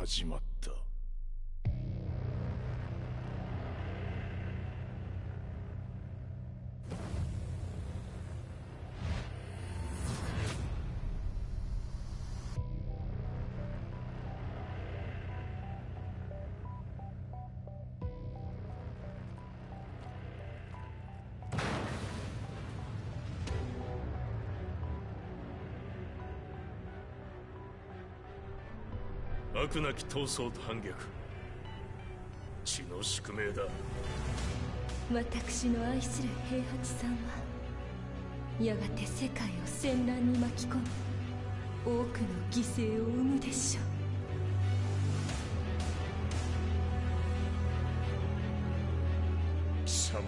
始まった。悪なき闘争と反逆、血の宿命だ。私の愛する平八さんはやがて世界を戦乱に巻き込み多くの犠牲を生むでしょう。貴様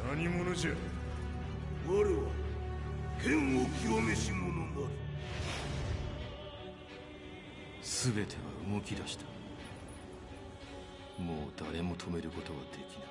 何者じゃ。我は剣を清めし者なる。全ては動き出した。もう誰も止めることはできない。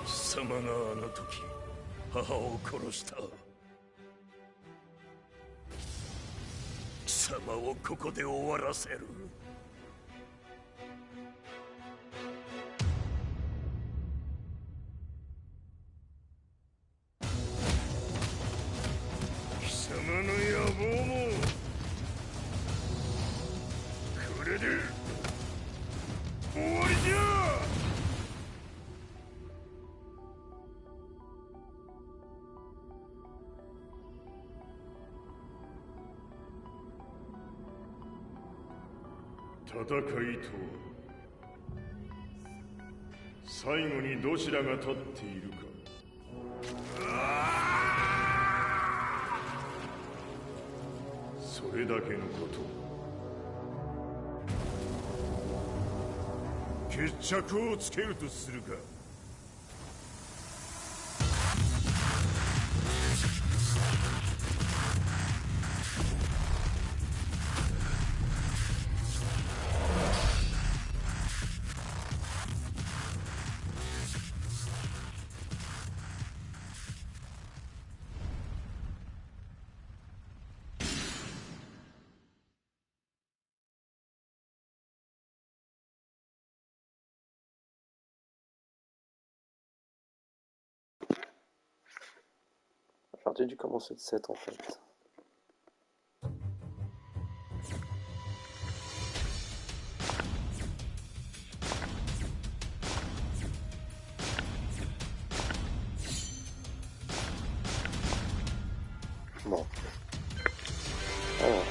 貴様があの時母を殺した。貴様をここで終わらせる。貴様の野望もこれで終わりじゃ。戦いとは最後にどちらが立っているか。それだけのこと。決着をつけるとするか。J'aurais dû commencer de 7 en fait. Bon. Alors.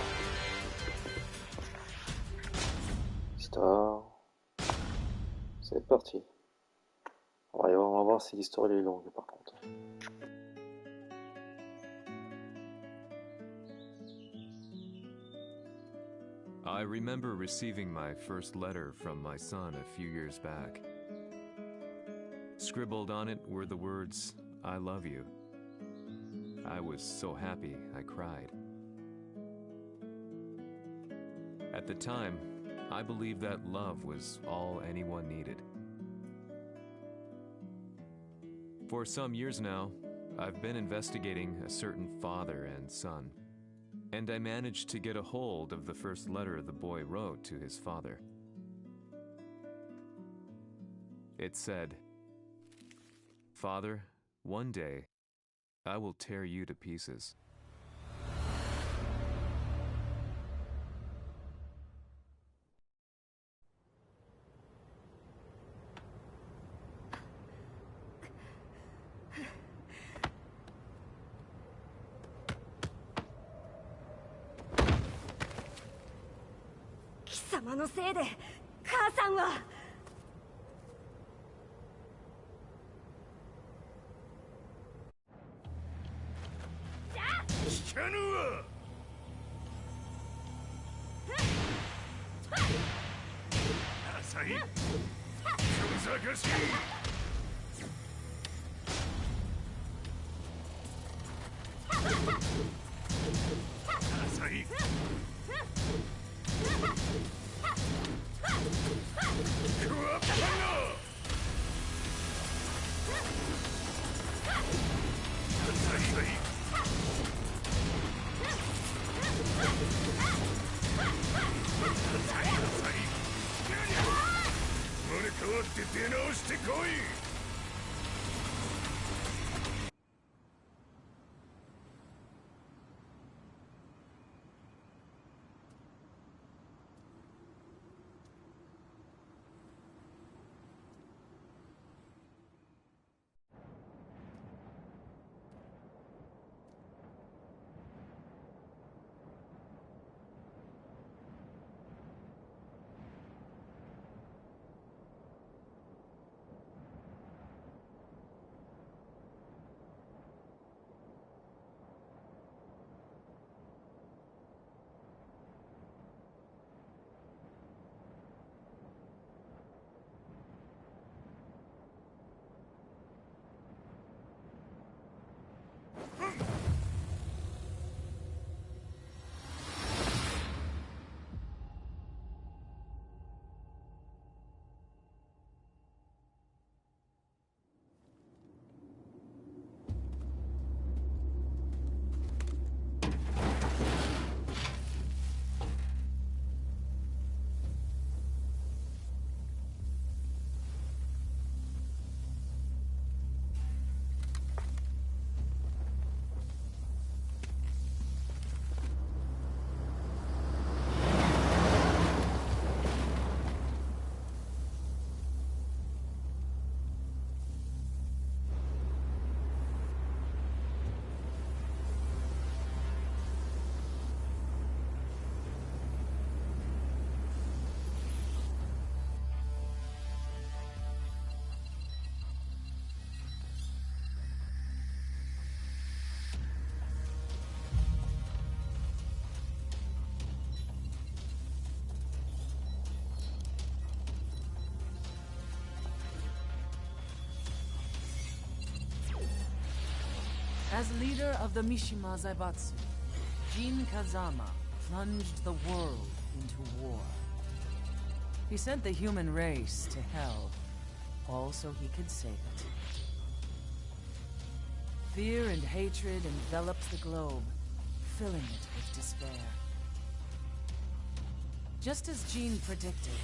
Histoire. C'est parti. On va voir si l'histoire est longue par contre. I remember receiving my first letter from my son a few years back. Scribbled on it were the words, "I love you." I was so happy I cried. At the time, I believed that love was all anyone needed. For some years now, I've been investigating a certain father and son. And I managed to get a hold of the first letter the boy wrote to his father. It said, "Father, one day, I will tear you to pieces." 様のせいで母さんは。聞かぬわ。浅い小賢しい。浅いクワッパが浅い生まれ変わって出直してこい。As leader of the Mishima Zaibatsu, Jin Kazama plunged the world into war. He sent the human race to hell, all so he could save it. Fear and hatred enveloped the globe, filling it with despair. Just as Jin predicted,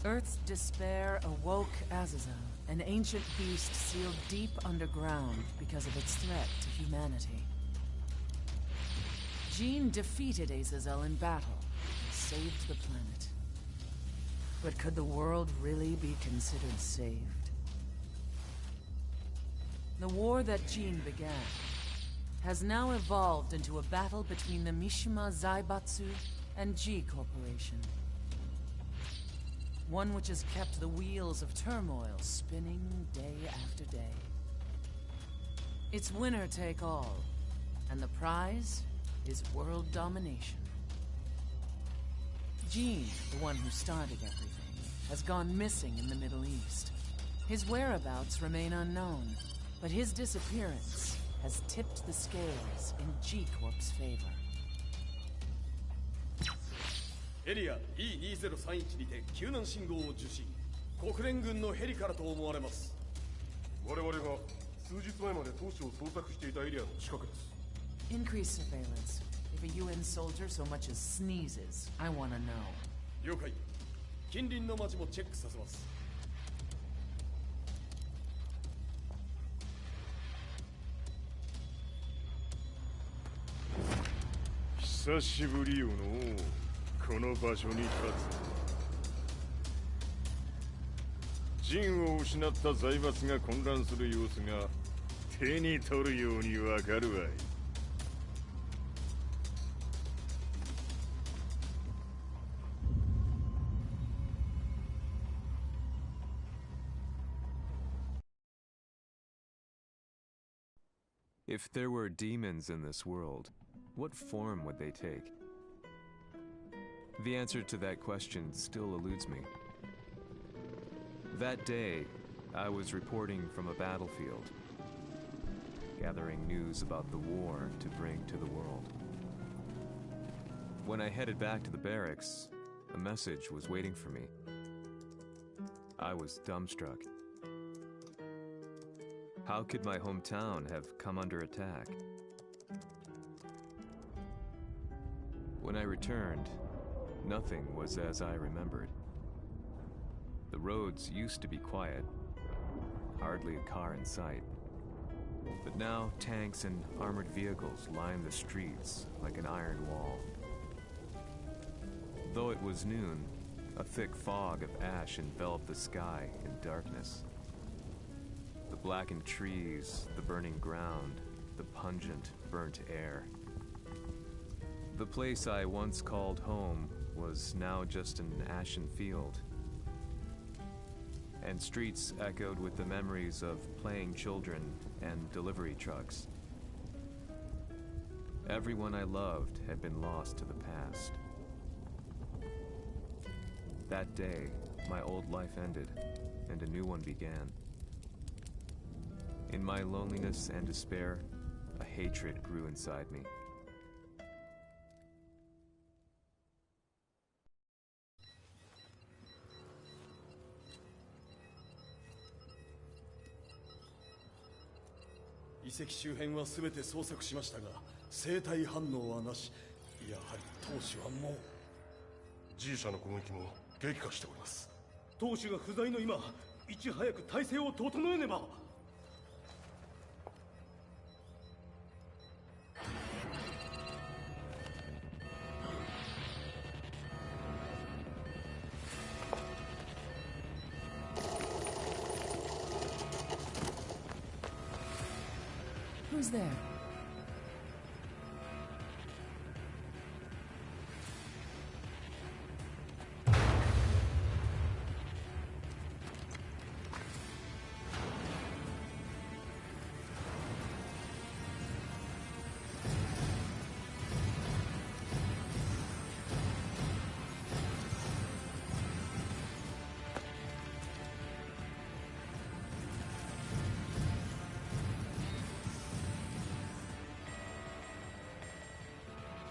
Earth's despair awoke Azazel, an ancient beast sealed deep underground because of its threat to humanity. Jin defeated Azazel in battle and saved the planet. But could the world really be considered saved? The war that Jin began has now evolved into a battle between the Mishima Zaibatsu and G Corporation. One which has kept the wheels of turmoil spinning day after day. It's winner take all, and the prize is world domination. Jin, the one who started everything, has gone missing in the Middle East. His whereabouts remain unknown, but his disappearance has tipped the scales in G-Corp's favor. エリア E2031 にて救難信号を受信。国連軍のヘリからと思われます。我々が数日前まで当初を捜索していたエリアの近くです。 Increase surveillance. If a UN soldier so much as sneezes, I want to know. 了解。近隣の町もチェックさせます。久しぶりよのこの場所に立つ。陣を失った財閥が混乱する様子が手に取るようにわかるわい。If there were demons in this world, what form would they take? The answer to that question still eludes me. That day, I was reporting from a battlefield, gathering news about the war to bring to the world. When I headed back to the barracks, a message was waiting for me. I was dumbstruck. How could my hometown have come under attack? When I returned, nothing was as I remembered. The roads used to be quiet, hardly a car in sight. But now tanks and armored vehicles line the streets like an iron wall. Though it was noon, a thick fog of ash enveloped the sky in darkness. The blackened trees, the burning ground, the pungent, burnt air. The place I once called home was now just an ashen field, and streets echoed with the memories of playing children and delivery trucks. Everyone I loved had been lost to the past. That day, my old life ended, and a new one began. In my loneliness and despair, a hatred grew inside me.遺跡周辺は全て捜索しましたが、生体反応はなし。やはり当主はもう。G 社の攻撃も激化しております。当主が不在の今、いち早く体制を整えねば。Who's there?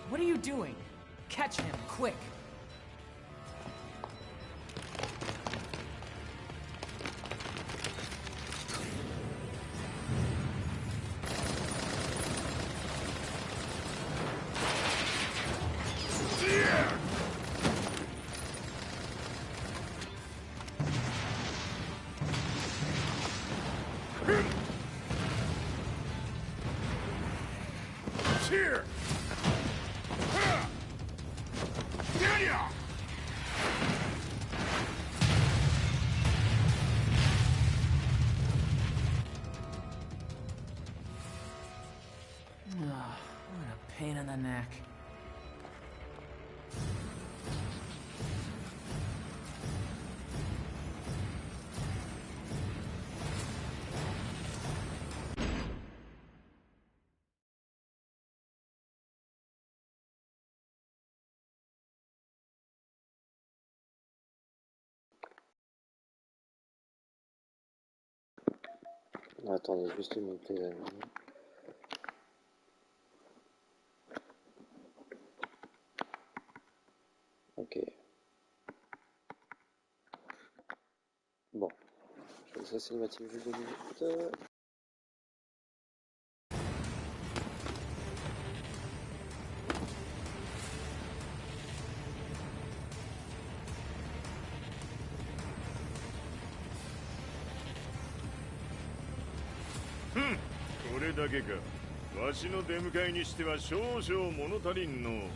What are you doing? Catch him, quick! Here! What a pain in the neck. Attendez juste une minute les amis. Ok. Bon. Je fais ça cinématique juste 2 minutes. Hum, これだけか。わしの出迎えにしては少々物足りんの。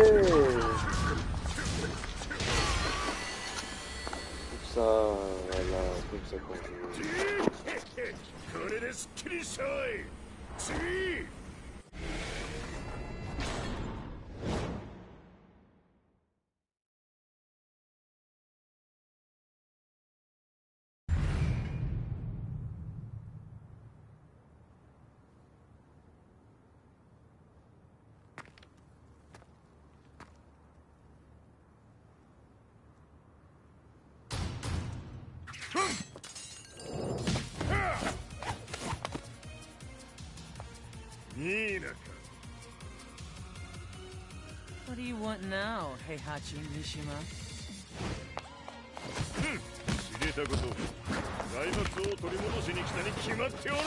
ça, voilà, comme ça quand je... これですっきりしろい。次。ニーナか。 What do you want now, Heihachi Mishima? 知れたこと。財閥を取り戻しに来たに決まっておろう。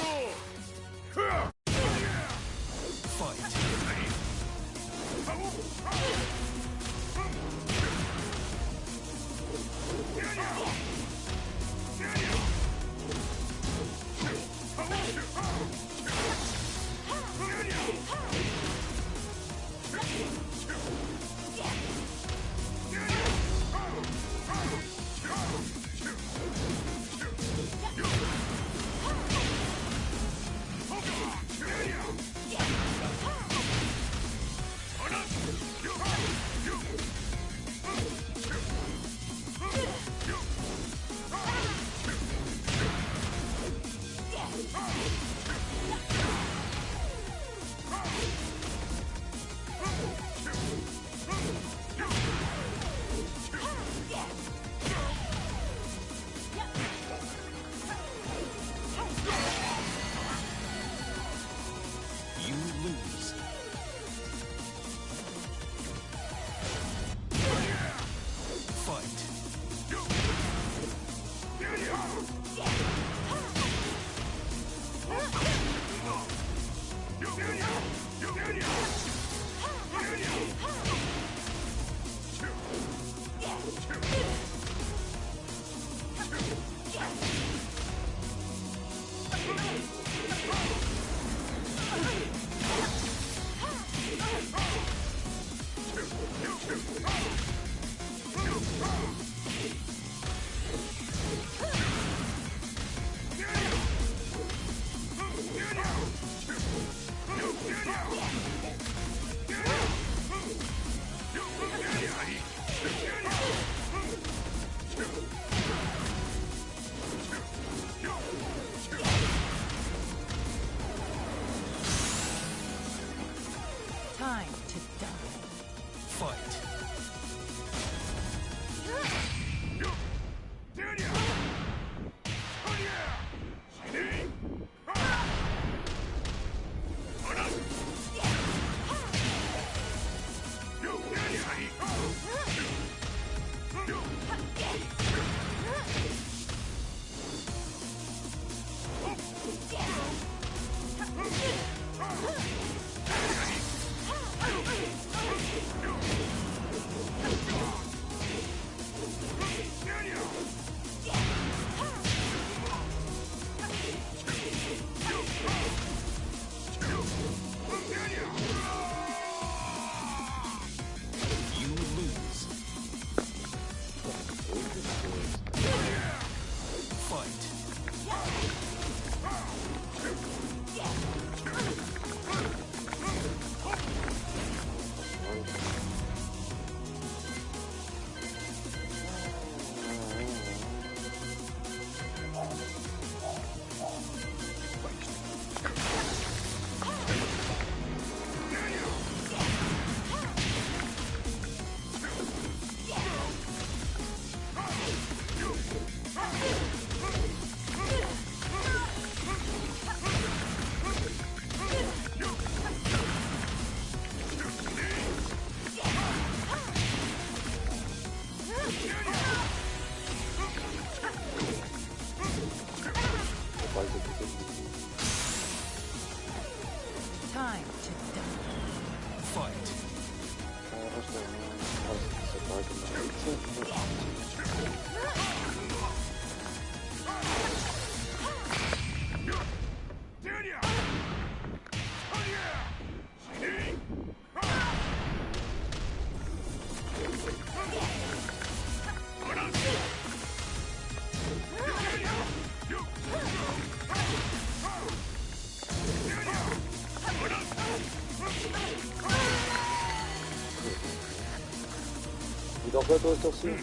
dors pas toi, sorcier?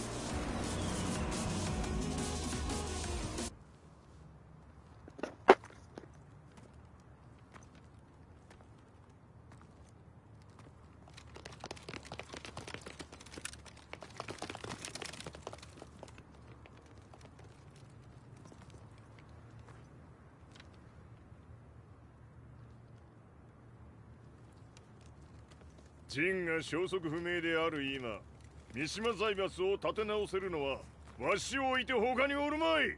ジンが消息不明である今、三島財閥を立て直せるのはわしを置いて他におるまい。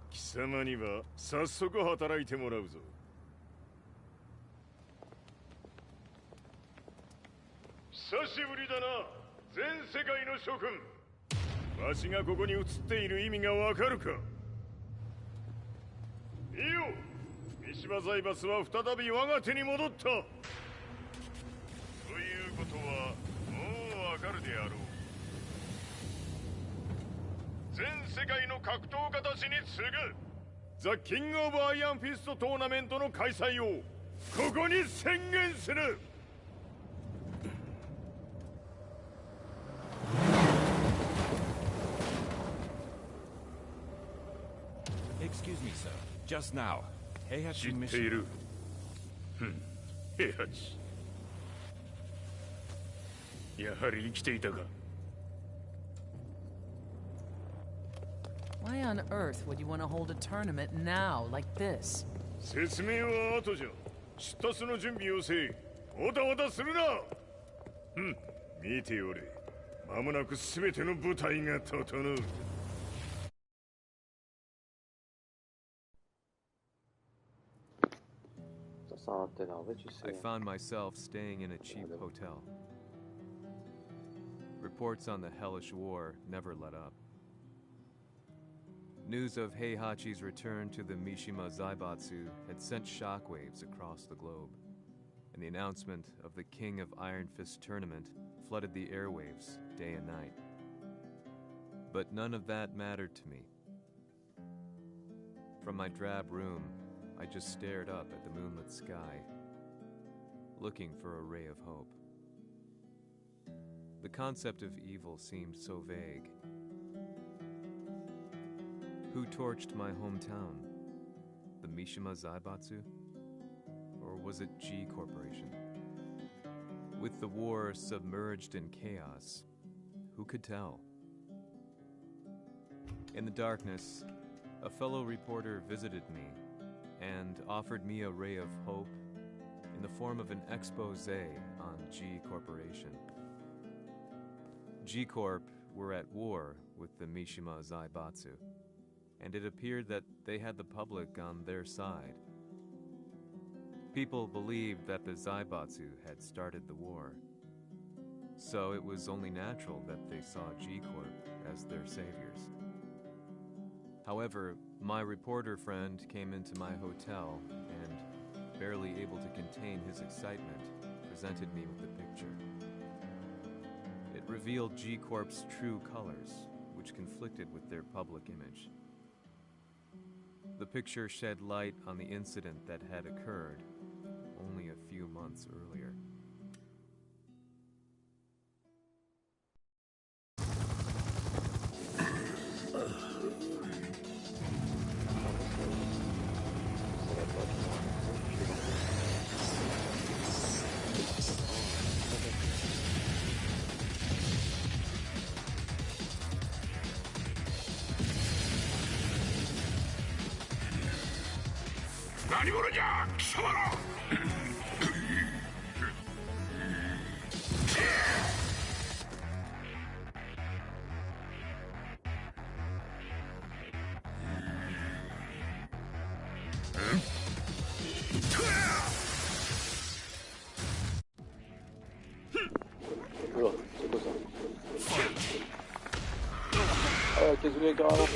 貴様には早速働いてもらうぞ。久しぶりだな、全世界の諸君。わしがここに映っている意味がわかるか？いいよ、三島財閥は再び我が手に戻った。ということはもうわかるであろう。全世界の格闘家たちに次ぐザ・キング・オブ・アイアンフィストトーナメントの開催をここに宣言する。Excuse me, sir. Just now, 知っている。平八。やはり生きていたか。Why on earth would you want to hold a tournament now, like this? 説明は後じゃ。出立の準備をせい。おたおたするな。見ておれ。間もなく全ての部隊が整う。I found myself staying in a cheap hotel. Reports on the hellish war never let up. News of Heihachi's return to the Mishima Zaibatsu had sent shockwaves across the globe, and the announcement of the King of Iron Fist tournament flooded the airwaves day and night. But none of that mattered to me. From my drab room, I just stared up at the moonlit sky, looking for a ray of hope. The concept of evil seemed so vague. Who torched my hometown? The Mishima Zaibatsu? Or was it G Corporation? With the war submerged in chaos, who could tell? In the darkness, a fellow reporter visited me and offered me a ray of hope in the form of an expose on G Corporation. G Corp were at war with the Mishima Zaibatsu, and it appeared that they had the public on their side. People believed that the Zaibatsu had started the war, so it was only natural that they saw G Corp as their saviors. However, my reporter friend came into my hotel and, barely able to contain his excitement, presented me with the picture. It revealed G Corp's true colors, which conflicted with their public image. The picture shed light on the incident that had occurred only a few months earlier. Désolé carrément.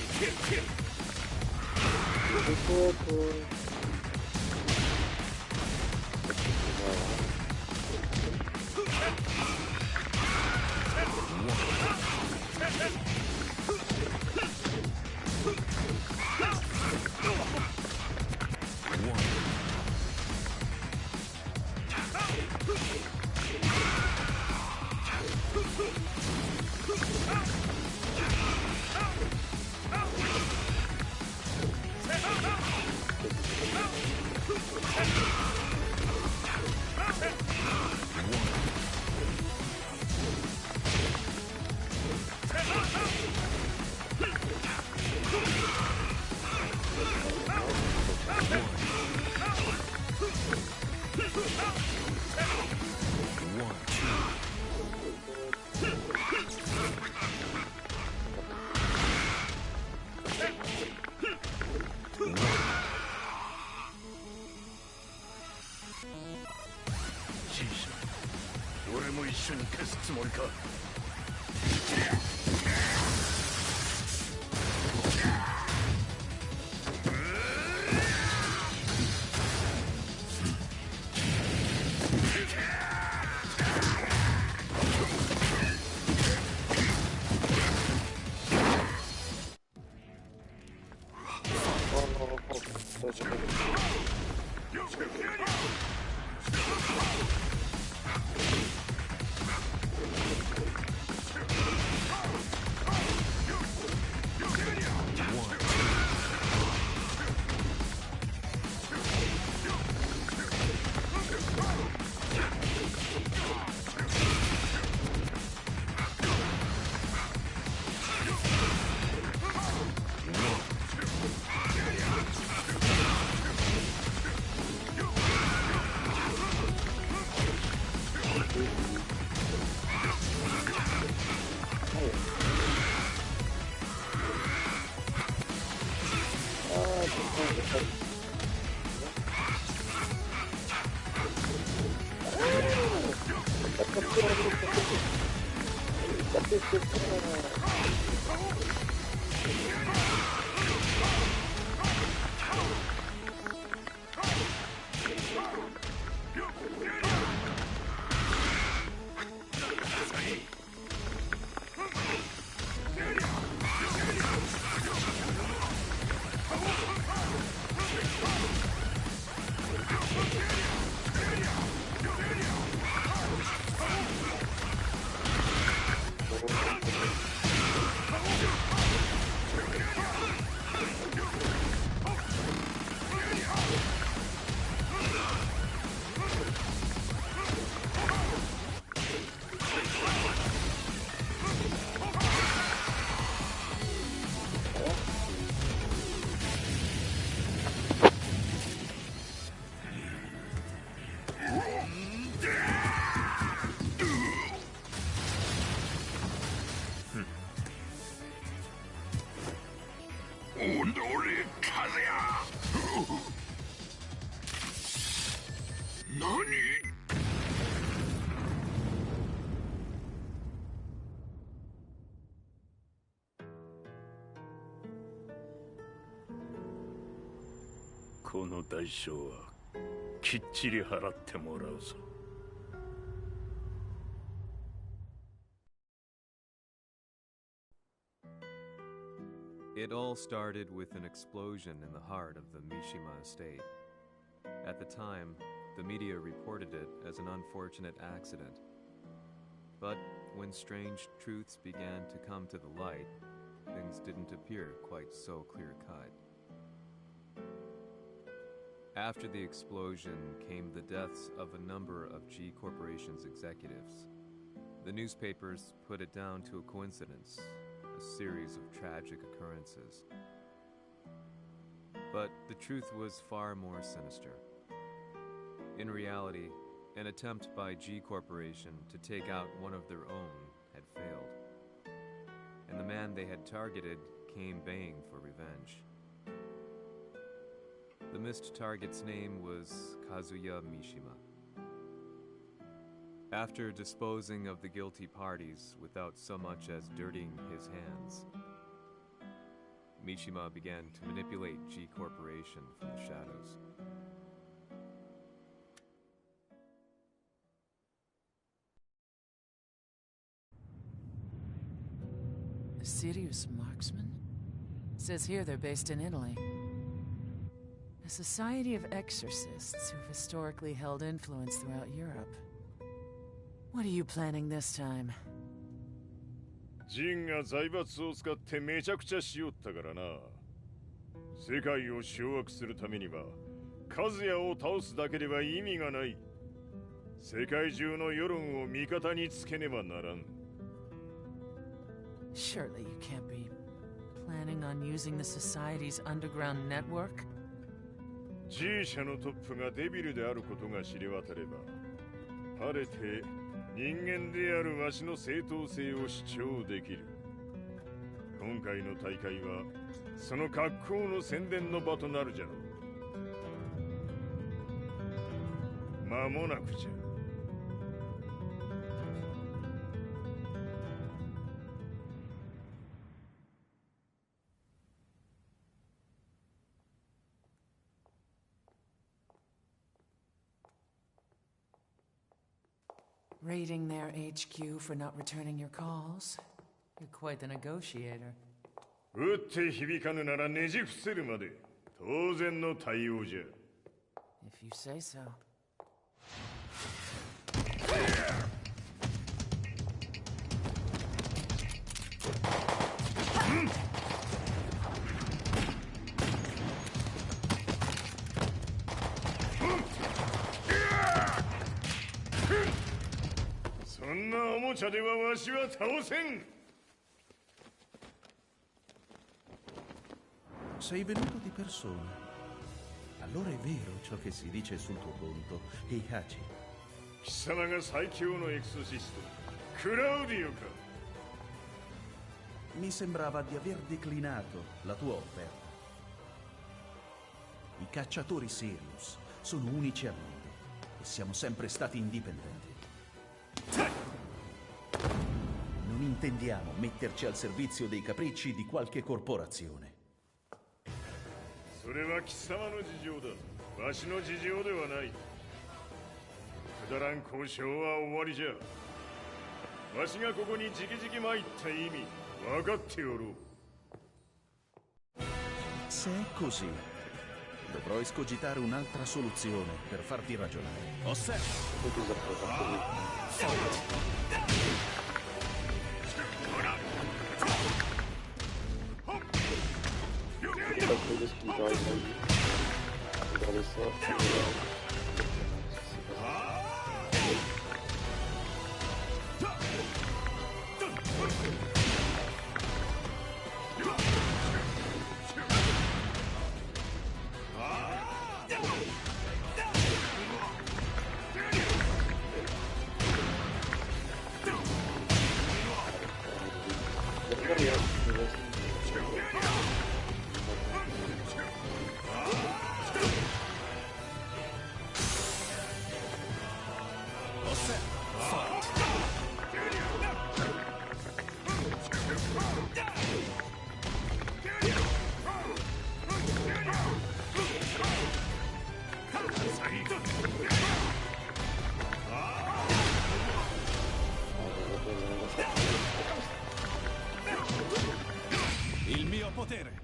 俺も一緒に消すつもりか。この代償はきっちり払ってもらうぞ。It all started with an explosion in the heart of the Mishima estate. At the time, the media reported it as an unfortunate accident. But when strange truths began to come to the light, things didn't appear quite so clear-cut. After the explosion came the deaths of a number of G Corporation's executives. The newspapers put it down to a coincidence, a series of tragic occurrences. But the truth was far more sinister. In reality, an attempt by G Corporation to take out one of their own had failed, and the man they had targeted came baying for revenge. The missed target's name was Kazuya Mishima. After disposing of the guilty parties without so much as dirtying his hands, Mishima began to manipulate G Corporation from the shadows. A serious marksman? It says here they're based in Italy. A society of exorcists who've historically held influence throughout Europe. What are you planning this time? ジンが財閥を使ってめちゃくちゃしよったからな。世界を掌握するためには和也を倒すだけでは意味がない。世界中の世論を味方につけねばならん。 Surely you can't be planning on using the Society's underground network? G 社のトップがデビルであることが知れ渡れば、晴れて人間であるわしの正当性を主張できる。今回の大会はその格好の宣伝の場となるじゃろう。間もなくじゃ。Raiding their HQ for not returning your calls. You're quite the negotiator. 打って響かぬならねじ伏せるまで当然の対応じゃ。 If you say so. そんなおもちゃではわしは倒せん。 Sei venuto di persona. Allora è vero ciò che si dice sul tuo conto, Heihachi. 貴様が最強のエクソシスト、クラウディオか。 Mi sembrava di aver declinato la tua offerta. I cacciatori Sirius sono unici al mondo e siamo sempre stati indipendenti. Non intendiamo metterci al servizio dei capricci di qualche corporazione. それは貴様の事情だ。わしの事情ではない。くだらん交渉は終わりじゃ。わしがここに直々参った意味分かっておろう。 Se è così, dovrò escogitare un'altra soluzione per farti ragionare. Osserva. Il mio potere.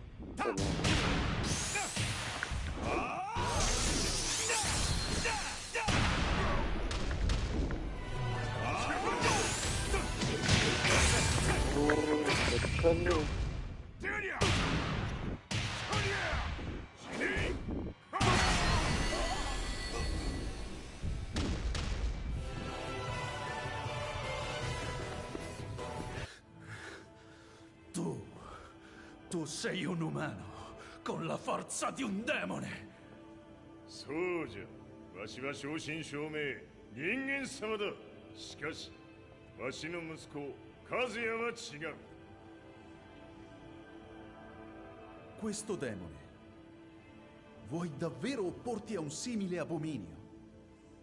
Tu sei un umano con la forza di un demone. そうじゃ。わしは正真正銘人間様だ。しかしわしの息子和也は違う。 Questo demone, vuoi davvero opporti a un simile abominio?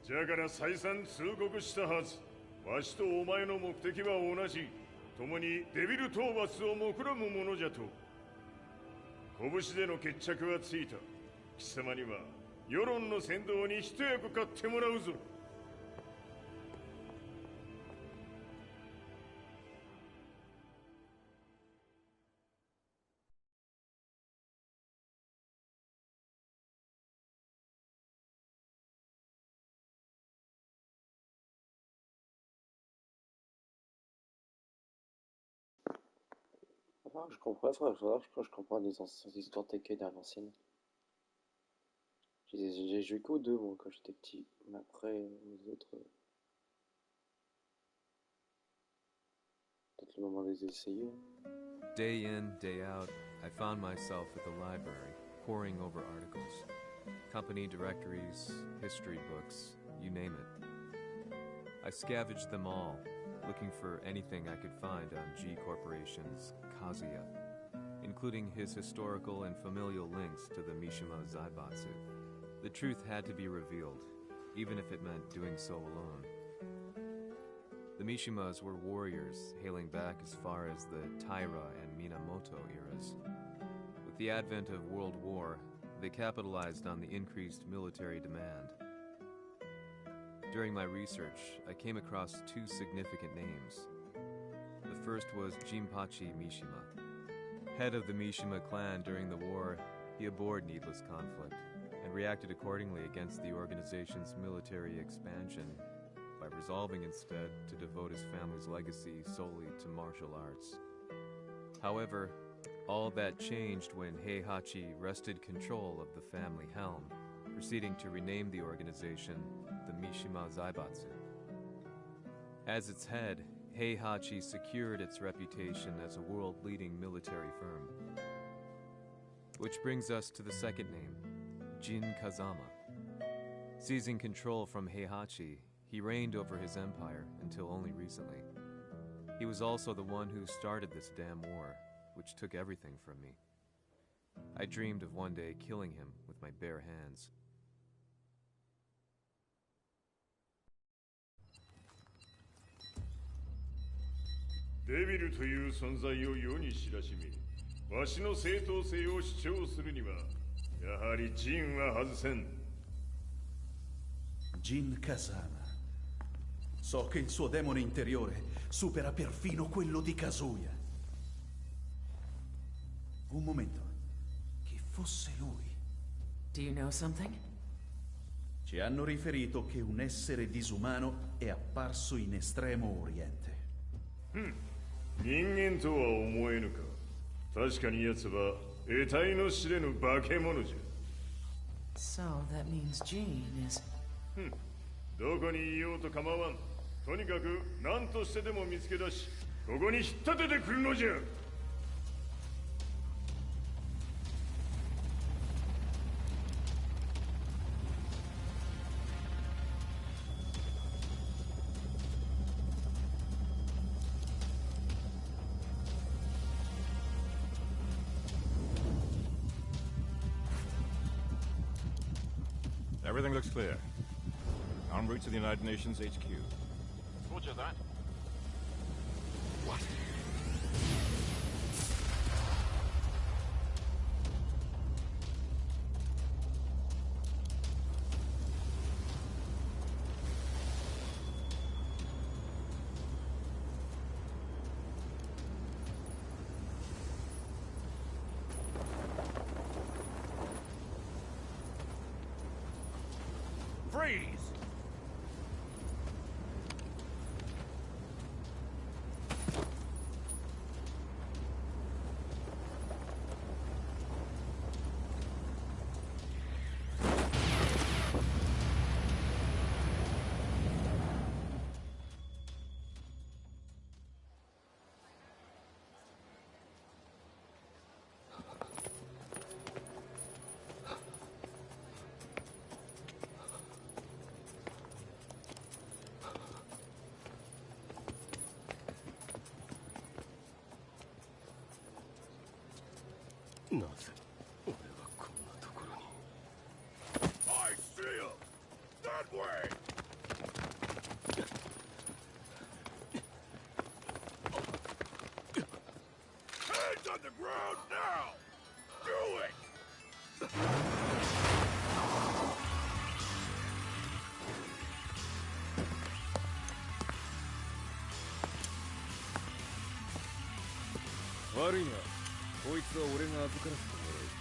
じゃから再三通告したはず。わしとお前の目的は同じ。共にデビル討伐を目論むものじゃと。拳での決着はついた。貴様には世論の先導に一役買ってもらうぞ。Ah, je comprends, frère, je crois que je comprends les anciennes histoires Tekken à l'ancienne. J'ai joué qu'aux deux, moi, quand j'étais petit. Mais après, les autres, peut-être le moment de les essayer. Day in, day out, I found myself at the library, poring over articles. Company directories, history books, you name it. I scavenged them all, looking for anything I could find on G Corporation's Kazuya, including his historical and familial links to the Mishima Zaibatsu. The truth had to be revealed, even if it meant doing so alone. The Mishimas were warriors hailing back as far as the Taira and Minamoto eras. With the advent of World War, they capitalized on the increased military demand. During my research, I came across two significant names. The first was Jinpachi Mishima. Head of the Mishima clan during the war, he abhorred needless conflict and reacted accordingly against the organization's military expansion by resolving instead to devote his family's legacy solely to martial arts. However, all that changed when Heihachi wrested control of the family helm, proceeding to rename the organization the Mishima Zaibatsu. As its head, Heihachi secured its reputation as a world-leading military firm. Which brings us to the second name, Jin Kazama. Seizing control from Heihachi, he reigned over his empire until only recently. He was also the one who started this damn war, which took everything from me. I dreamed of one day killing him with my bare hands. Devil という存在を世に知らしめ、わしの正当性を主張するには、やはりジンは外せん。Jin Kazama. So che il suo demone interiore supera perfino quello di Kazuya. Un momento. Chi fosse lui? Do you know something? Ci hanno riferito che un essere disumano è apparso in Estremo Oriente. 人間とは思えぬか。確かに奴は得体の知れぬ化け物じゃ。So that means Jean is... どこにいようと構わん。とにかく何としてでも見つけ出し、ここに引っ立ててくるのじゃ。Everything looks clear. En route to the United Nations HQ. Roger that. What? Freeze! I see him! That way! Hands on the ground now! Do it! Worry not. こいつは俺が預からせてもらう。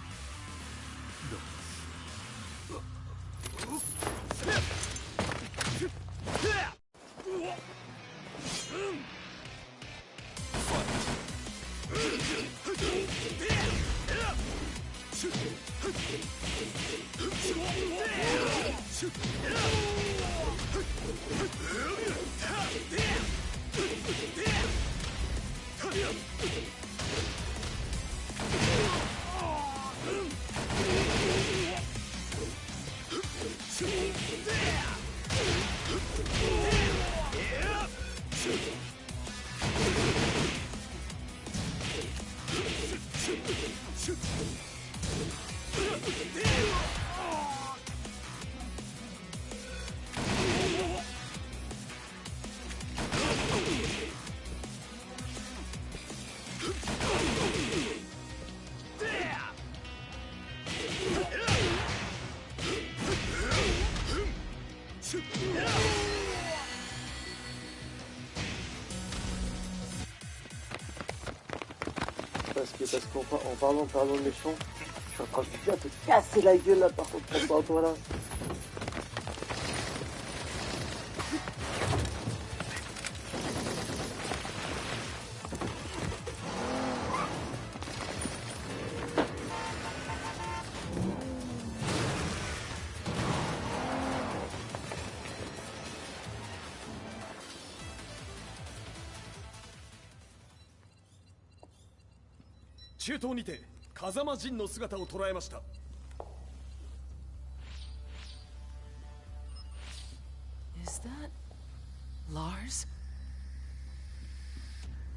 Parce qu'en parlant de méchant, je suis en train de bien te casser la gueule là par contre, prends toi là.中東にて風間陣の姿を捉えました。Is that Lars?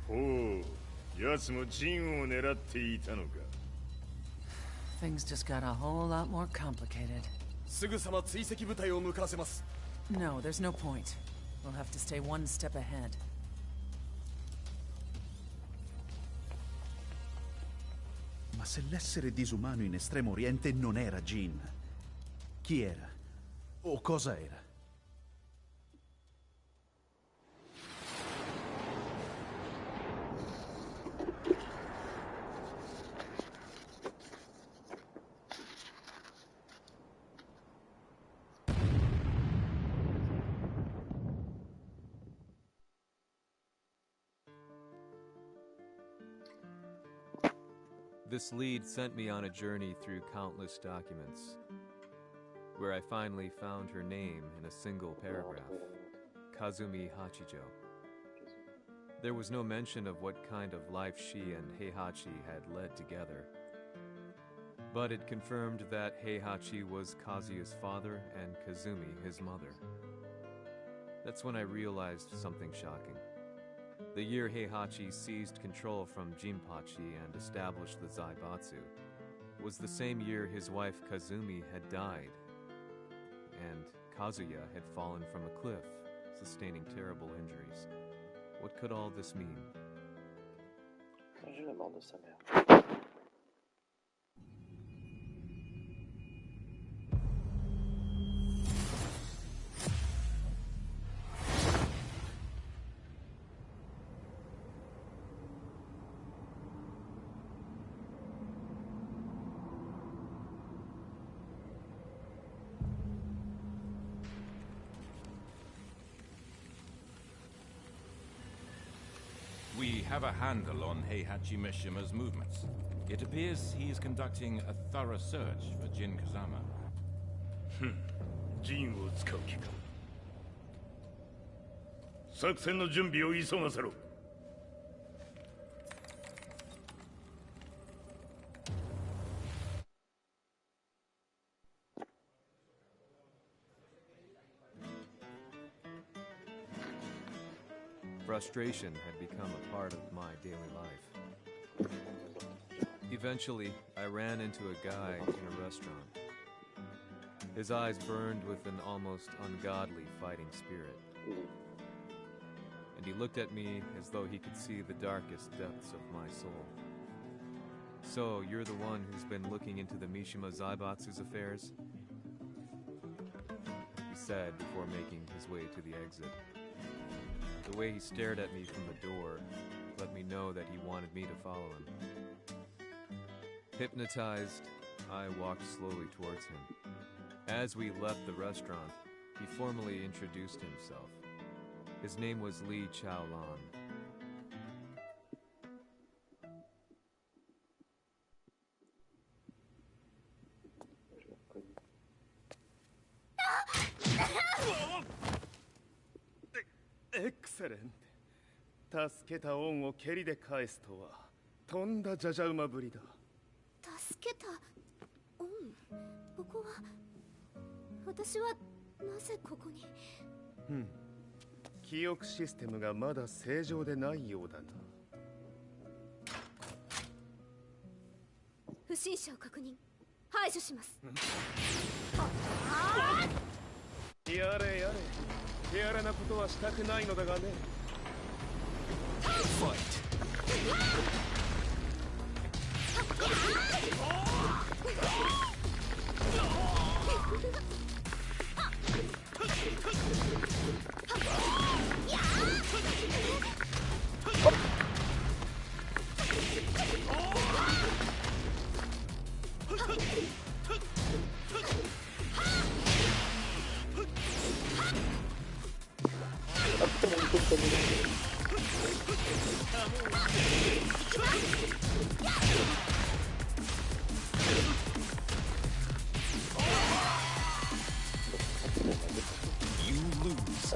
ほう、奴も陣を狙っていたのか。Things just got a whole lot more complicated. すぐさま追跡部隊を向かわせます。No, there's no point. We'll have to stay one step ahead. Ma se l'essere disumano in Estremo Oriente non era Jin, chi era? O cosa era? This lead sent me on a journey through countless documents, where I finally found her name in a single paragraph, Kazumi Hachijo. There was no mention of what kind of life she and Heihachi had led together, but it confirmed that Heihachi was Kazuya's father and Kazumi his mother. That's when I realized something shocking. The year Heihachi seized control from Jinpachi and established the Zaibatsu was the same year his wife Kazumi had died, and Kazuya had fallen from a cliff, sustaining terrible injuries. What could all this mean? J'ai la mort de sa mère. We have a handle on Heihachi Mishima's movements. It appears he is conducting a thorough search for Jin Kazama. 陣を使う気か。作戦の準備を急がせろ。Frustration had become a part of my daily life. Eventually, I ran into a guy in a restaurant. His eyes burned with an almost ungodly fighting spirit. And he looked at me as though he could see the darkest depths of my soul. So, you're the one who's been looking into the Mishima Zaibatsu's affairs? He said before making his way to the exit. The way he stared at me from the door let me know that he wanted me to follow him. Hypnotized, I walked slowly towards him. As we left the restaurant, he formally introduced himself. His name was Li Chaolan. Excellent. 助けた恩を蹴りで返すとはとんだじゃじゃ馬ぶりだ。助けた恩？ここは私はなぜここに？記憶システムがまだ正常でないようだな。不審者を確認、排除します。やれやれ、手荒なことはしたくないのだがね。ファイト。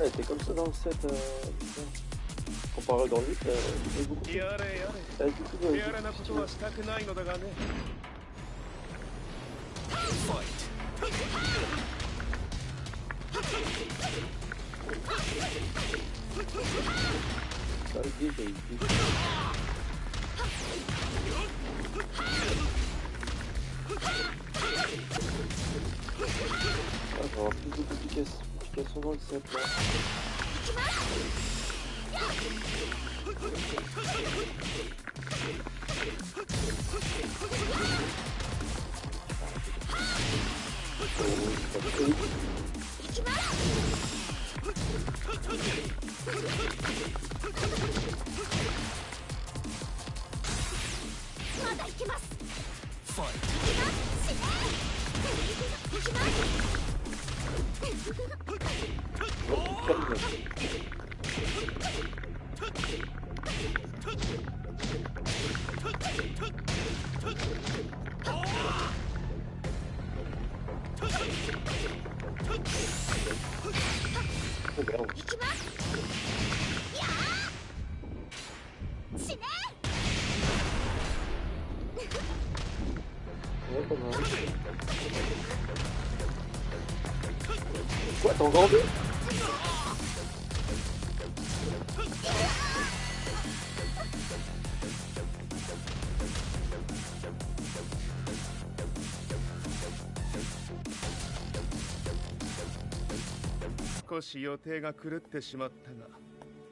Elle était comme ça dans le set. Comparé dans le 8, elle est beaucoup plus. Elle est beaucoup plus. On va avoir plus de complications dans le set là. Quoi, t'as encore vu?少し予定が狂ってしまったが、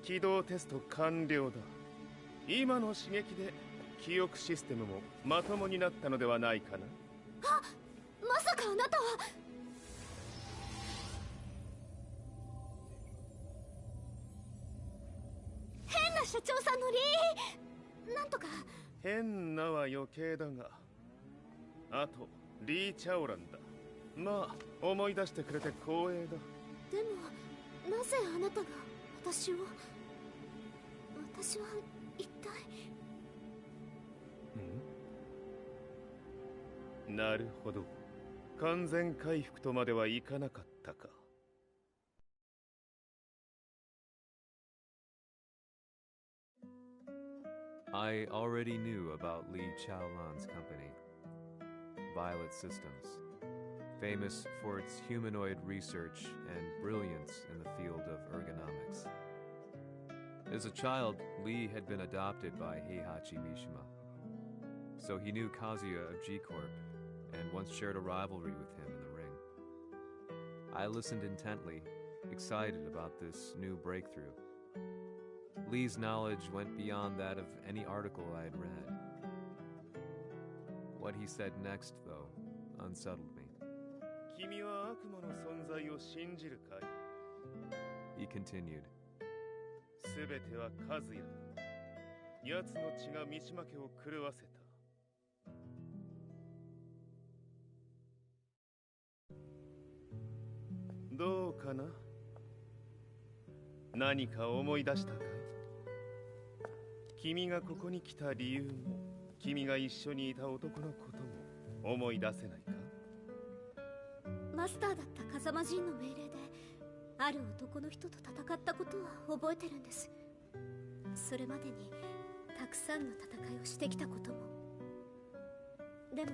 起動テスト完了だ。今の刺激で記憶システムもまともになったのではないかな。あ、まさかあなたは。変な社長さんのリーなんとか。変なは余計だが、あとリー・チャオランだ。まあ思い出してくれて光栄だ。でもなぜあなたが私は一体。なるほど、完全回復とまではいかなかったか。I already knew about Li Chaolan's company, Violet Systems, famous for its humanoid research and brilliance in the field of ergonomics. As a child, Li had been adopted by Heihachi Mishima, so he knew Kazuya of G-Corp and once shared a rivalry with him in the ring. I listened intently, excited about this new breakthrough. Li's knowledge went beyond that of any article I had read. What he said next, though, unsettled me. He continued. すべてはカズヤだ。奴の血が三島家を狂わせた。どうかな？何か思い出したかい？君がここに来た理由も、君が一緒にいた男のことも思い出せないか？マスターだった風間陣の命令である男の人と戦ったことは覚えてるんです。それまでにたくさんの戦いをしてきたことも。でも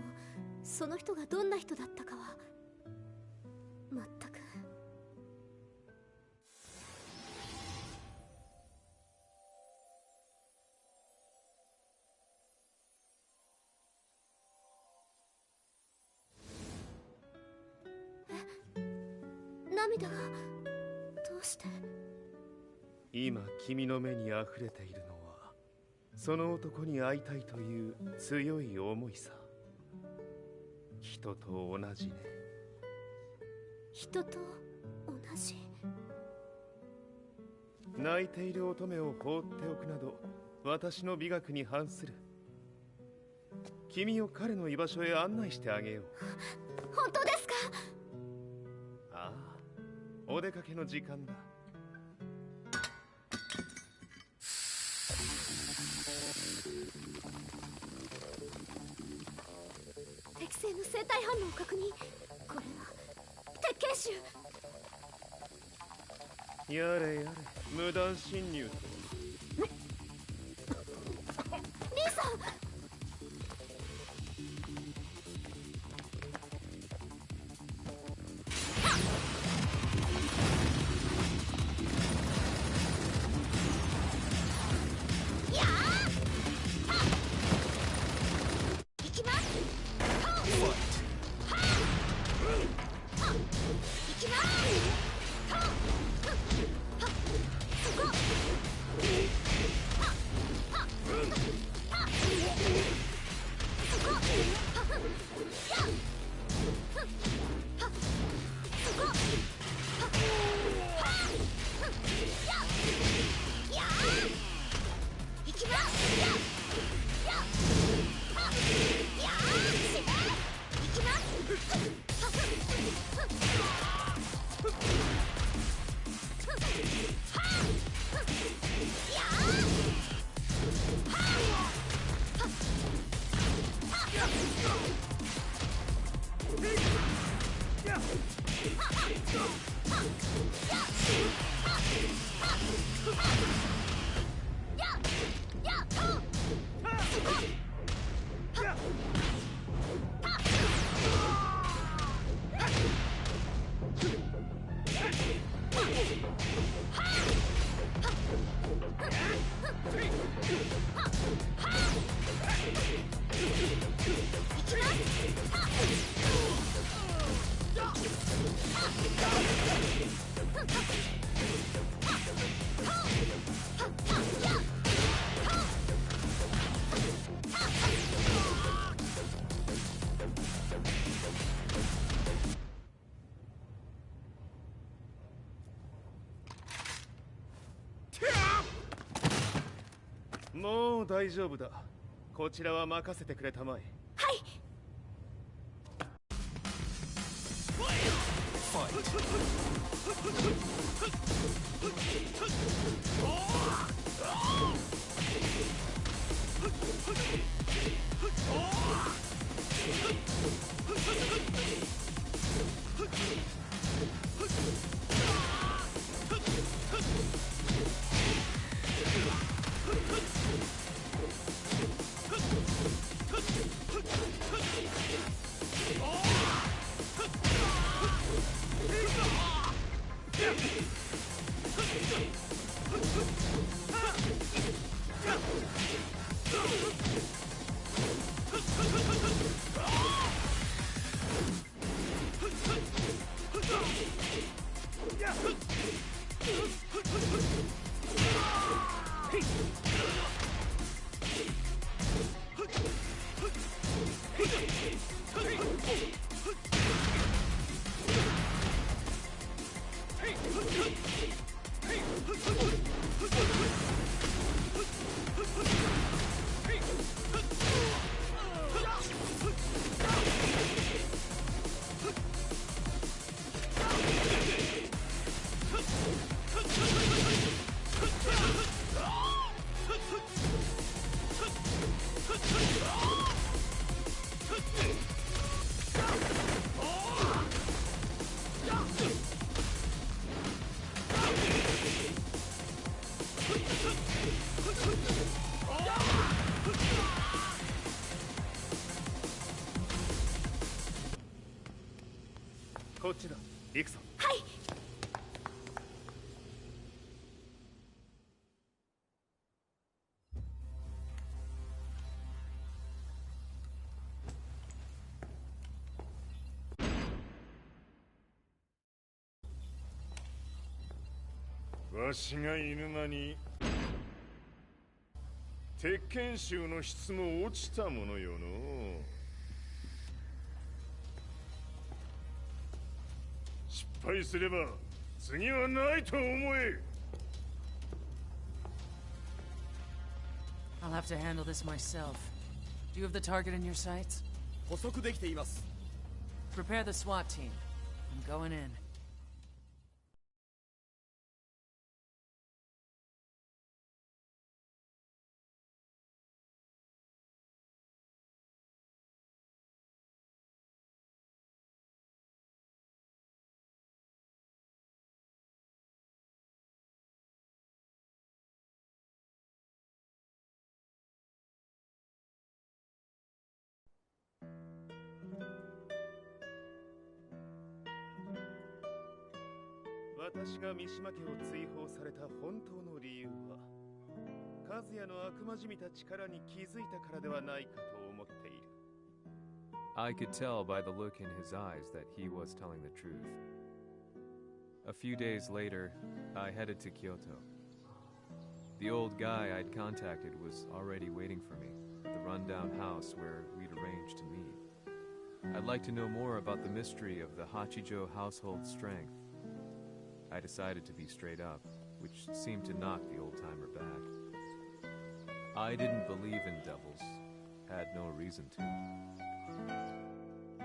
その人がどんな人だったかは全く。涙がどうして。今君の目に溢れているのはその男に会いたいという強い思いさ。人と同じね。人と同じ。泣いている乙女を放っておくなど私の美学に反する。君を彼の居場所へ案内してあげよう。本当ですか？ああ、お出かけの時間だ。適正の生体反応を確認。これは鉄拳臭。やれやれ、無断侵入と。リーさん。もう大丈夫だ。こちらは任せてくれたまえ。はい。こっちだ。行くぞ。はい。わしが犬間に鉄拳衆の質も落ちたものよの。失敗すれば次はないと思え。 I'll have to handle this myself. Do you have the target in your sights? 捕捉できています。 Prepare the SWAT team. I'm going in.「私が三島家を追放された本当の理由は和也の悪魔じみた力に気づいたからではないかと思っている。 I could tell by the look in his eyes that he was telling the truth. A few days later, I headed to Kyoto. The old guy I'd contacted was already waiting for me at the rundown house where we'd arranged to meet. I'd like to know more about the mystery of the Hachijo household strength. I decided to be straight up, which seemed to knock the old-timer back. I didn't believe in devils, had no reason to.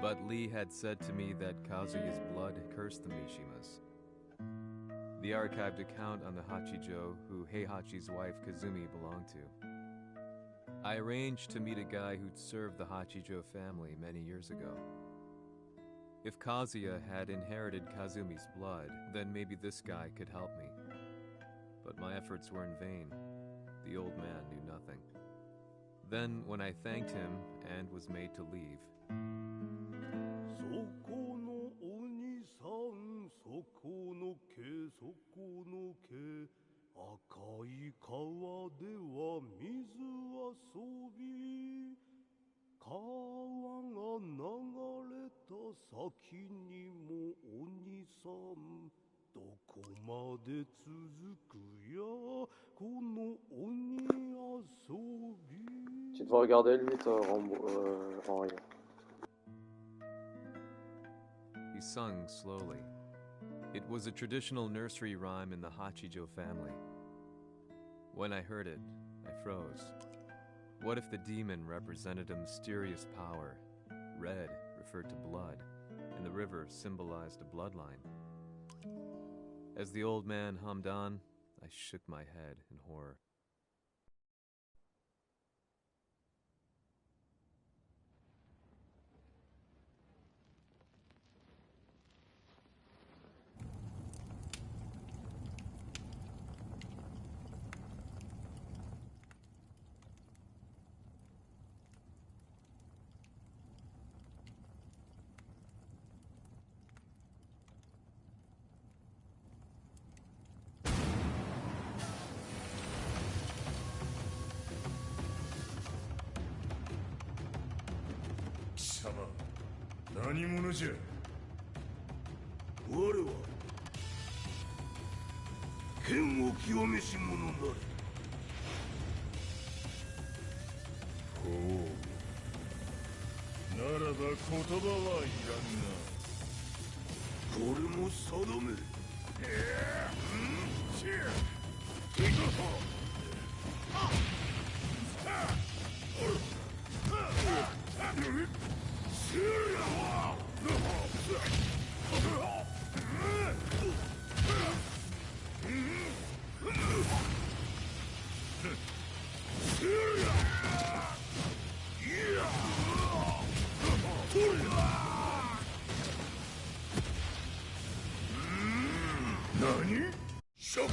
But Lee had said to me that Kazuya's blood cursed the Mishimas. The archived account on the Hachijo who Heihachi's wife Kazumi belonged to. I arranged to meet a guy who'd served the Hachijo family many years ago. If Kazuya had inherited Kazumi's blood, then maybe this guy could help me. But my efforts were in vain. The old man knew nothing. Then, when I thanked him and was made to leave, Tu devrais regarder lui, Henri. he sung slowly. It was a traditional nursery rhyme in the Hachijo family. When I heard it, I froze. What if the demon represented a mysterious power? Red referred to blood, and the river symbolized a bloodline. As the old man hummed on, I shook my head in horror. Sama, 何者じゃ。我は剣を極めし者なり。ほう。ならば言葉はいらんな。これも定め。何？食の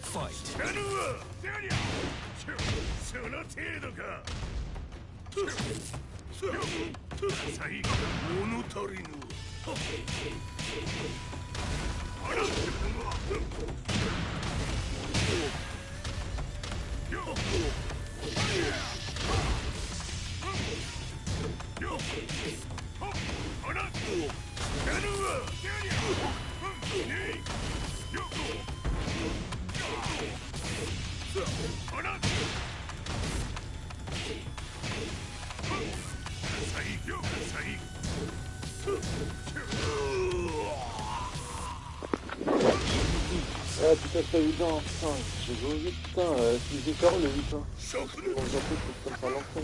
知らぬわ。その程度か。最後物足りぬ。あらAh putain, c'est pas évident, putain, j'ai joué vite, putain, j'ai peur le 8 hein. Bon, j'en peux comme ça l'enfant.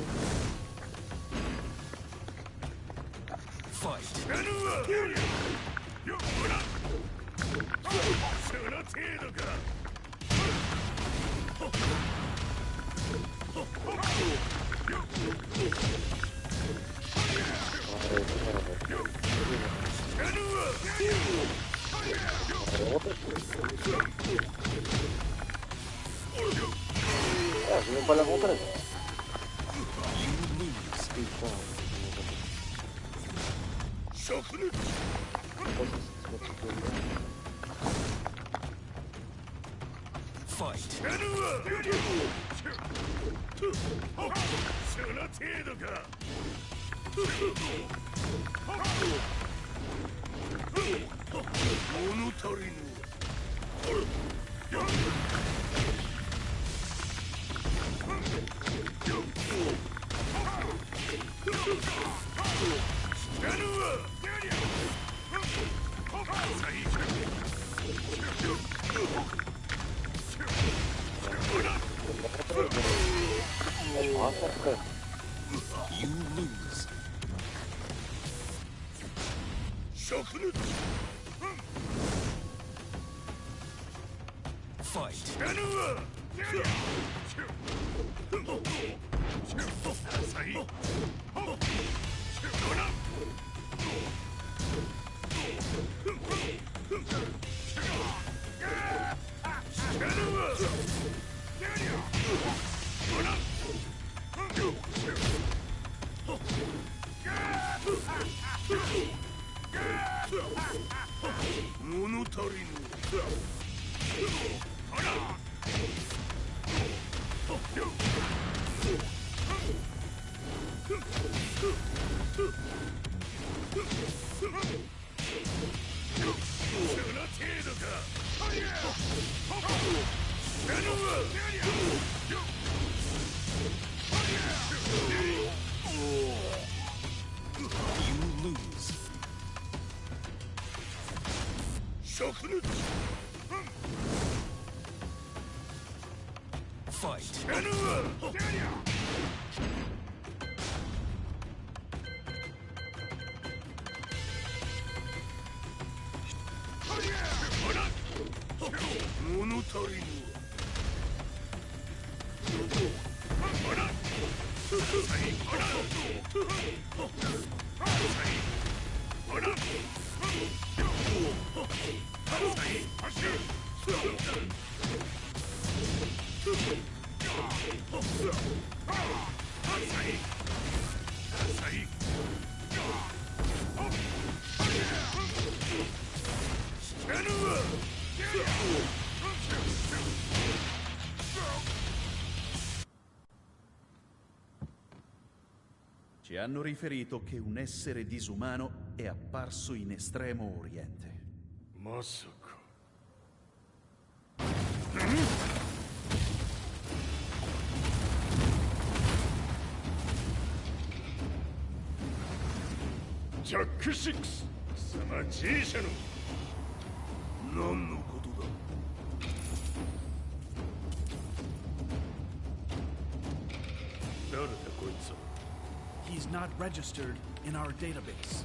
Ah, j'ai même pas l'avantage. You lose. Fight. Ci hanno riferito che un essere disumano è apparso in Estremo Oriente. Masaka. Jack 6、貴様 G 社の何のことだ。誰だこいつは。He's not registered in our database.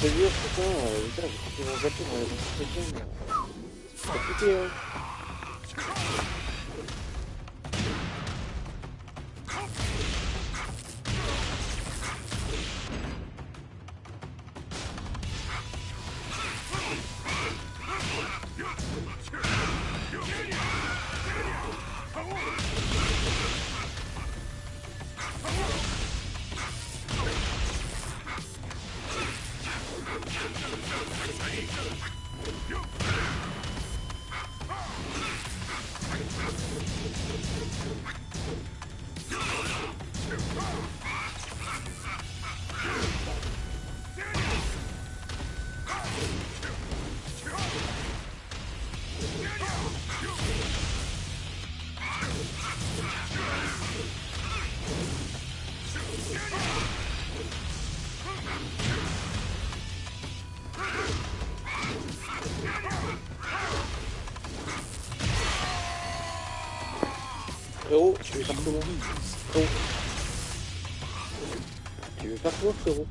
c'est dur, putain, putain, ils vont zapper dans les autres Tekken. C'est compliqué, hein. Frérot, tu veux faire comment? Oh. Tu veux faire quoi, frérot?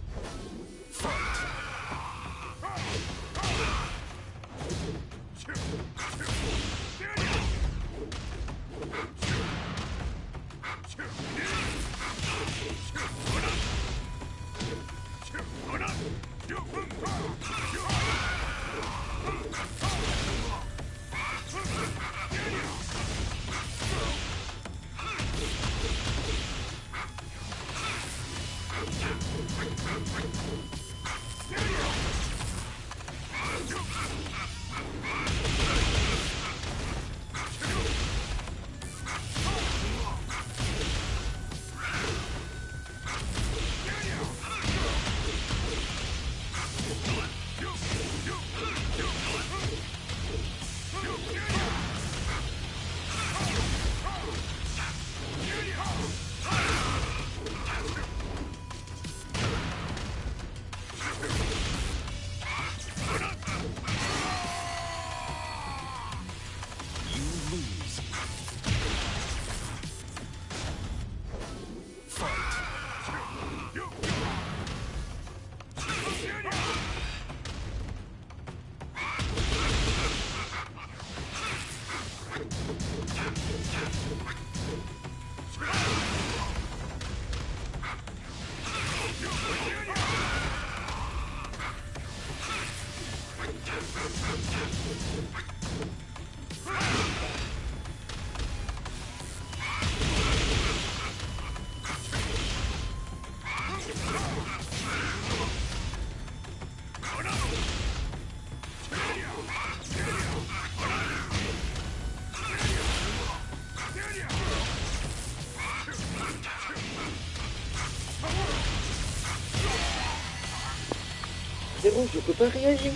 Je peux pas réagir.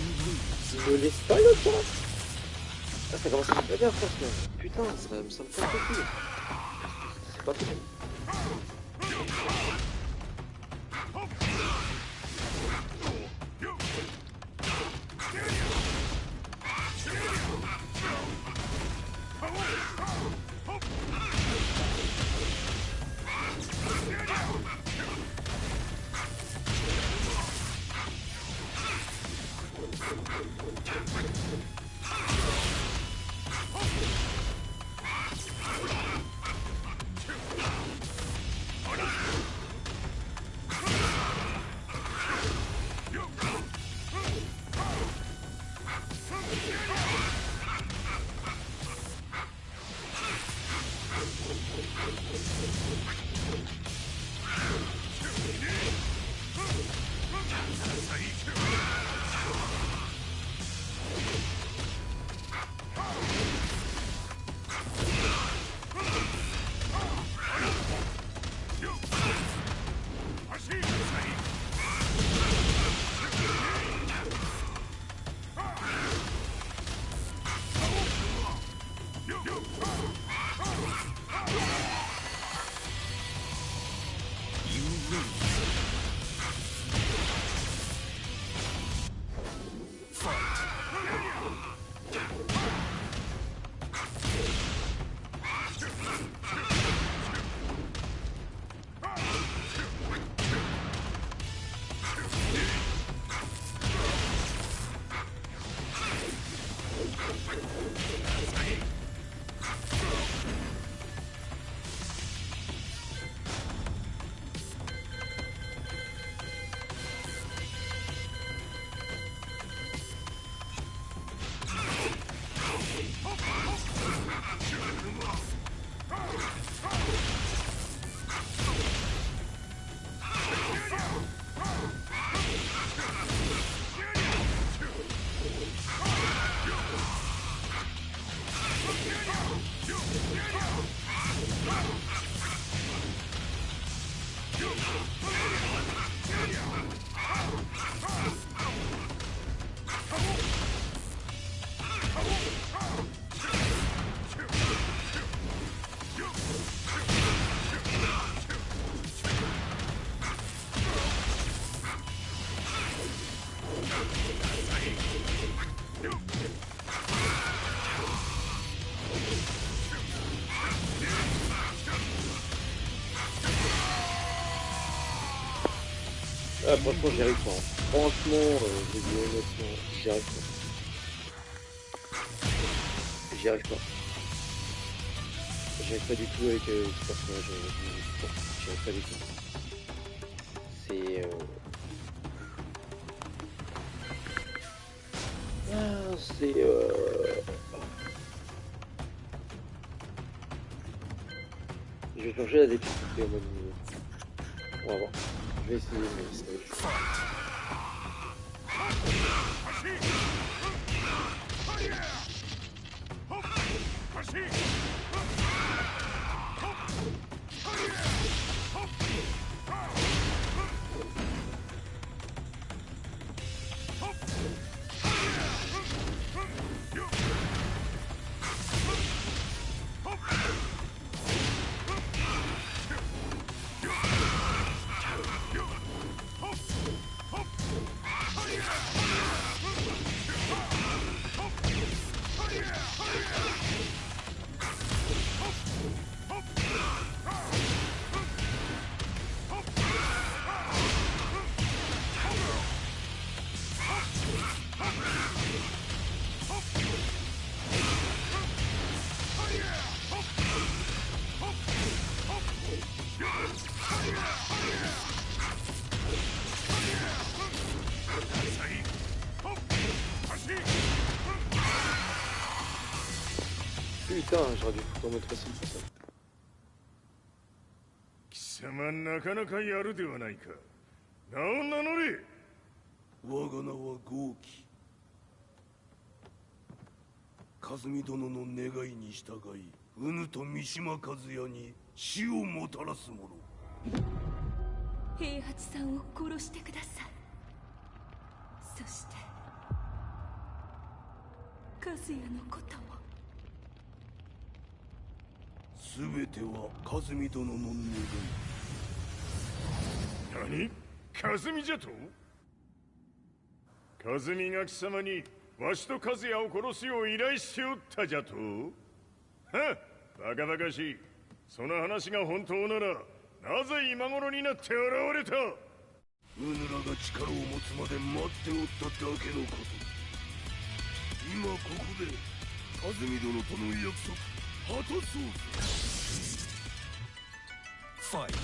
Je me laisse pas le temps. Ah, ça commence à me faire franchement. Putain, ça me casse le cul. C'est pas possible. Ah, franchement, j'y arrive pas. Hein. Franchement, je dis honnêtement, j'y arrive pas. J'y arrive pas. J'y arrive pas du tout avec ce personnage. J'y arrive pas du tout. C'est... Ah, c'est... Je vais changer la difficulté au mode niveau. On va voir. Je vais essayer, mais c'est... Putain, j'aurais dû foutre en mode facile pour ça. 貴様なかなかやるではないか。名を名乗れ。我が名は豪輝。和美殿の願いに従い、うぬと三島和也に死をもたらす者。平八さんを殺してください。そして和也のことも。すべては和美殿の願い。何？和美じゃと？和美が貴様にわしと和也を殺すよう依頼しておったじゃと？はっ、バカバカしい。その話が本当ならなぜ今頃になって現れた？うぬらが力を持つまで待っておっただけのこと。今ここで和美殿との約束果たそうぜ。ファイト。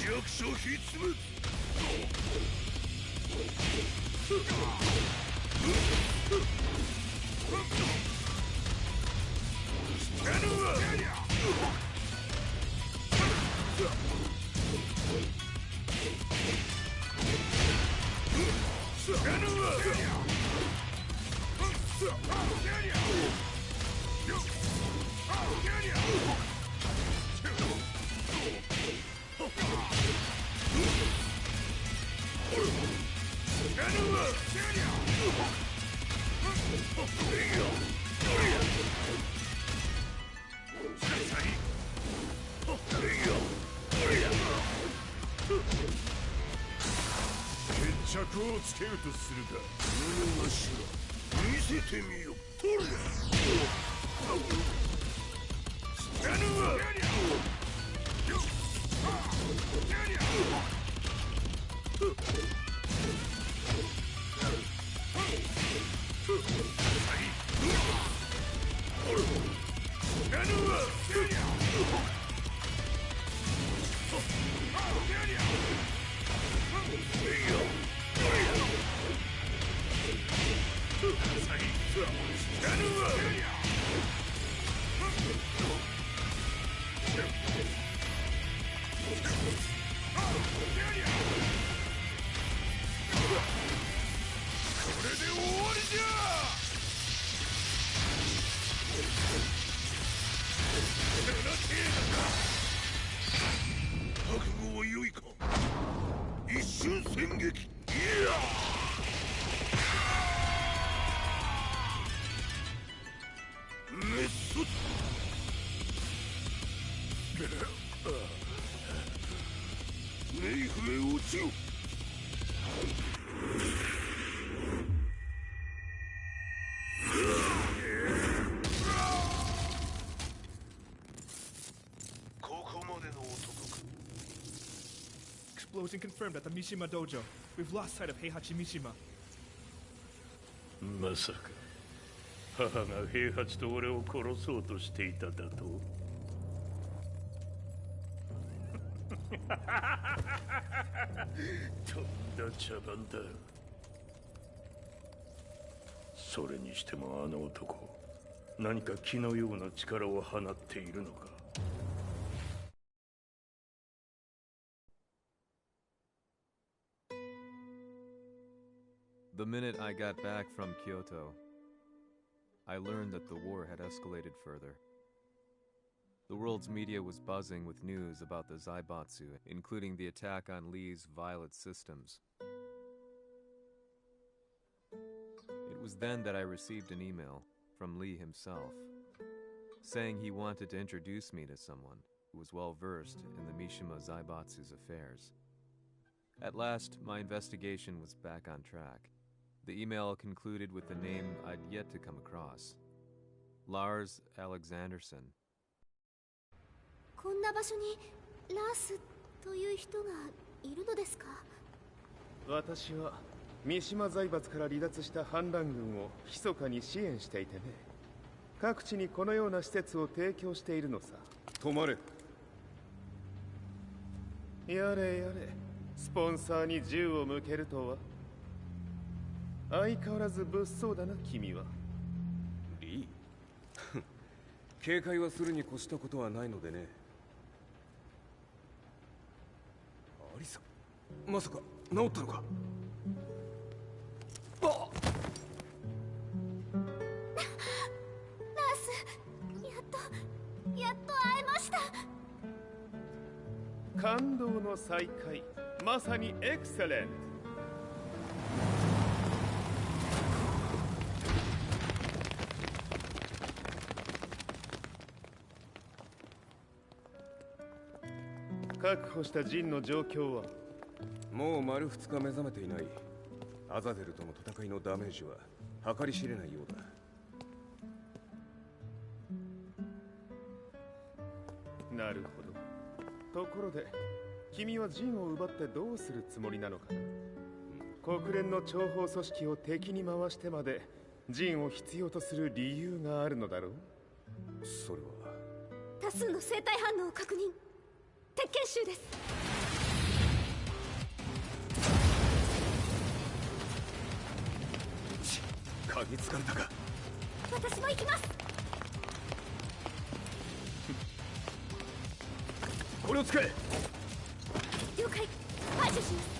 弱者必滅。決着をつけるとするか。うぬがしら見せてみよ。取れ。スキャヌワ。explosion confirmed at the Mishima dojo. We've lost sight of Heihachi Mishima. まさか母が平八と俺を殺そうとしていただととんだ茶番だ。それにしてもあの男何か気のような力を放っているのか。The minute I got back from Kyoto, I learned that the war had escalated further. The world's media was buzzing with news about the Zaibatsu, including the attack on Lee's Violet systems. It was then that I received an email from Lee himself, saying he wanted to introduce me to someone who was well versed in the Mishima Zaibatsu's affairs. At last, my investigation was back on track. The email concluded with a name I'd yet to come across. Lars Alexanderson. こんな場所にラースという人がいるのですか？私は三島財閥から離脱した反乱軍を密かに支援していてね。各地にこのような施設を提供しているのさ。止まれ。やれやれ、スポンサーに銃を向けるとは。相変わらず物騒だな君は。リー警戒はするに越したことはないのでね。アリサ、まさか治ったのか？ラース、やっと会えました。感動の再会、まさにエクセレント。確保したジンの状況は？もう丸2日目覚めていない。アザゼルとの戦いのダメージは計り知れないようだ。なるほど。ところで君はジンを奪ってどうするつもりなのかな？国連の諜報組織を敵に回してまでジンを必要とする理由があるのだろう？それは多数の生体反応を確認。鉄拳衆です。嗅ぎつかれたか。私も行きます。これを使え。了解。排除します。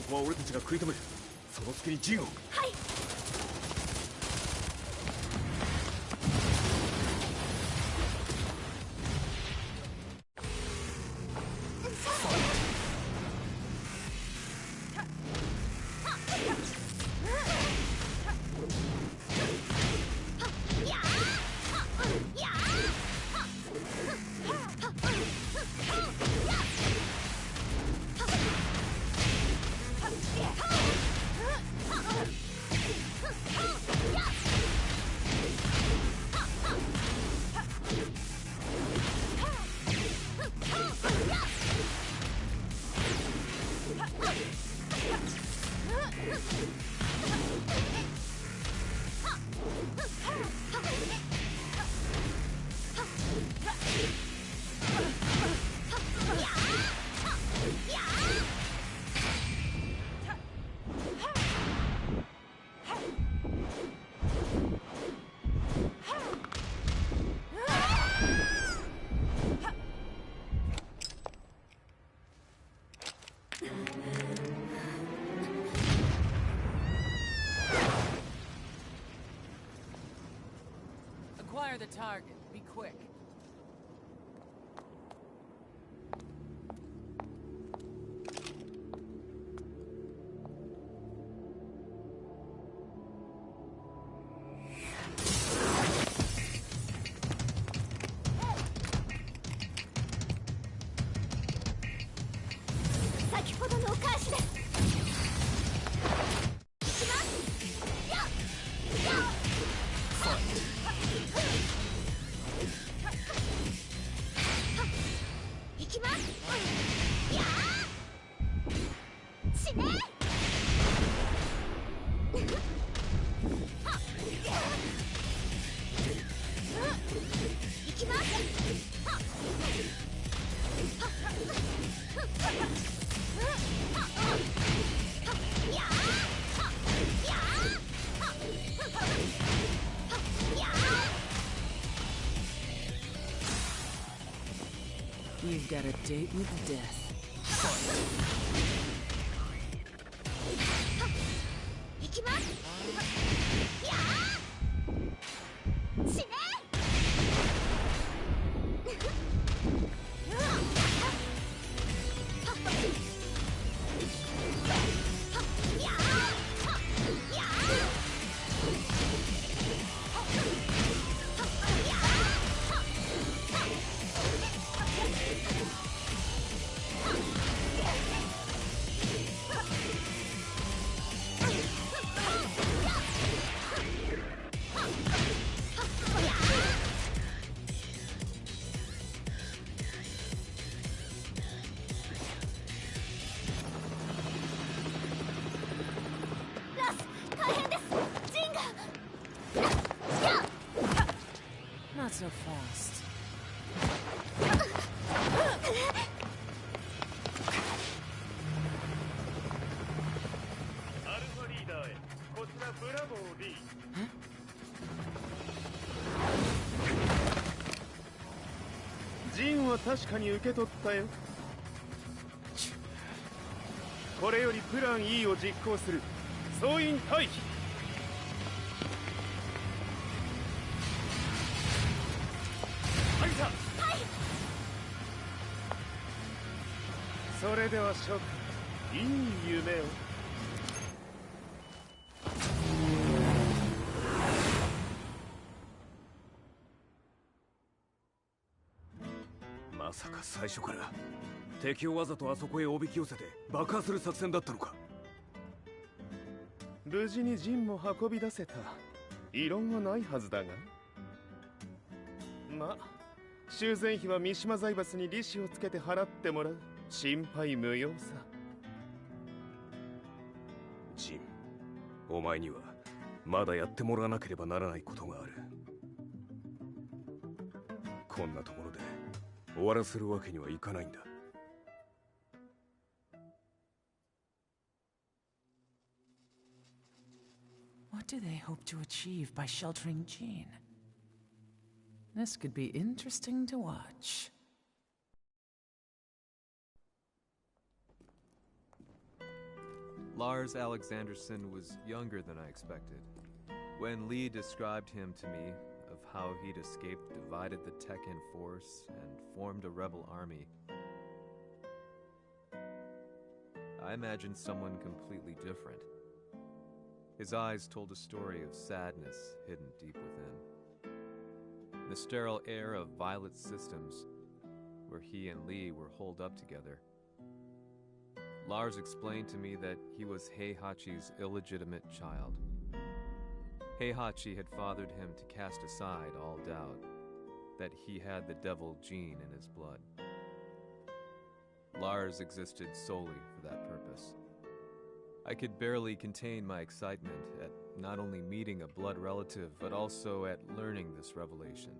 ここは俺たちが食い止める。その隙にジンを。はい。Acquire the target. Be quick. You've got a date with death. 行きます。やあ。死ね。Not so fast. アルファリーダーへ。こちらブラボー D。ジンは確かに受け取ったよ。これよりプラン E を実行する。総員退避。それでは諸君、いい夢を。まさか最初から敵をわざとあそこへおびき寄せて爆破する作戦だったのか。無事にジンも運び出せた。異論はないはずだが。まあ修繕費は三島財閥に利子をつけて払ってもらう。心配無用さ。ジン、お前にはまだやってもらわなければならないことがある。こんなところで終わらせるわけにはいかないんだ。What do they hope to achieve by sheltering Jean? This could be interesting to watch. Lars Alexanderson was younger than I expected. When Lee described him to me, of how he'd escaped, divided the TEKKEN force, and formed a rebel army, I imagined someone completely different. His eyes told a story of sadness hidden deep within. The sterile air of Violet Systems, where he and Lee were holed up together. Lars explained to me that he was Heihachi's illegitimate child. Heihachi had fathered him to cast aside all doubt that he had the devil gene in his blood. Lars existed solely for that purpose. I could barely contain my excitement at not only meeting a blood relative, but also at learning this revelation.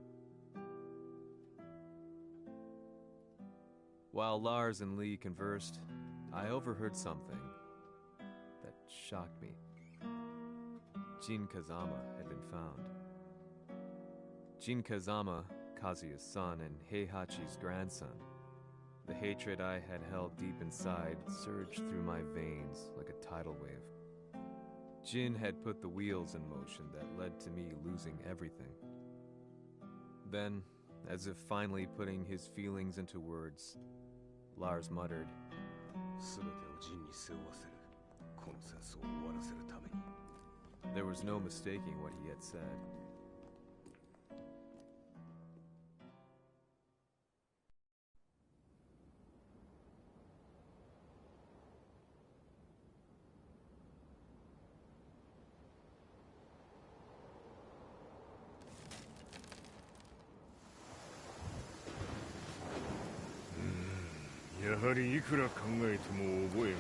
While Lars and Lee conversed, I overheard something that shocked me. Jin Kazama had been found. Jin Kazama, Kazuya's son and Heihachi's grandson. The hatred I had held deep inside surged through my veins like a tidal wave. Jin had put the wheels in motion that led to me losing everything. Then, as if finally putting his feelings into words, Lars muttered, there was no mistaking what he had said. やはりいくら考えても覚えが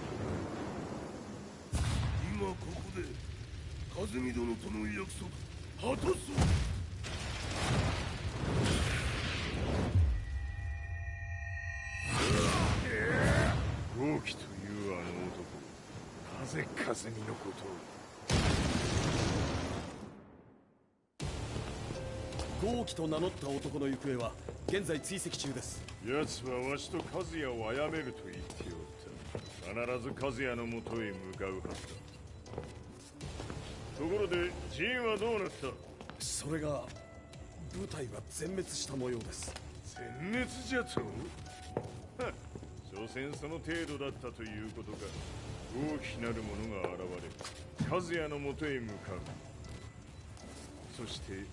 今ここで和美殿との約束果たそう。豪輝というあの男、なぜ和美のことを。豪輝と名乗った男の行方は現在追跡中です。奴はわしと和也を殺めると言っておった。必ず和也のもとへ向かうはずだ。ところでジンはどうなった？それが部隊は全滅した模様です。全滅じゃと？はっ、所詮その程度だったということか。大きなる者が現れ和也のもとへ向かう。そして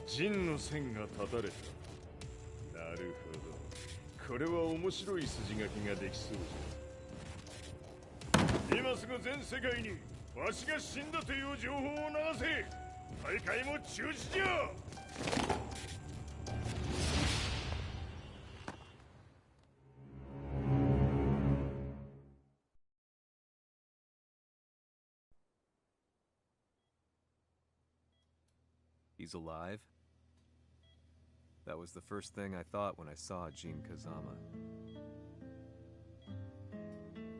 陣の線が断たれた。なるほど、これは面白い筋書きができそうじゃ。今すぐ全世界にわしが死んだという情報を流せ。大会も中止じゃ。He's alive? That was the first thing I thought when I saw Jin Kazama.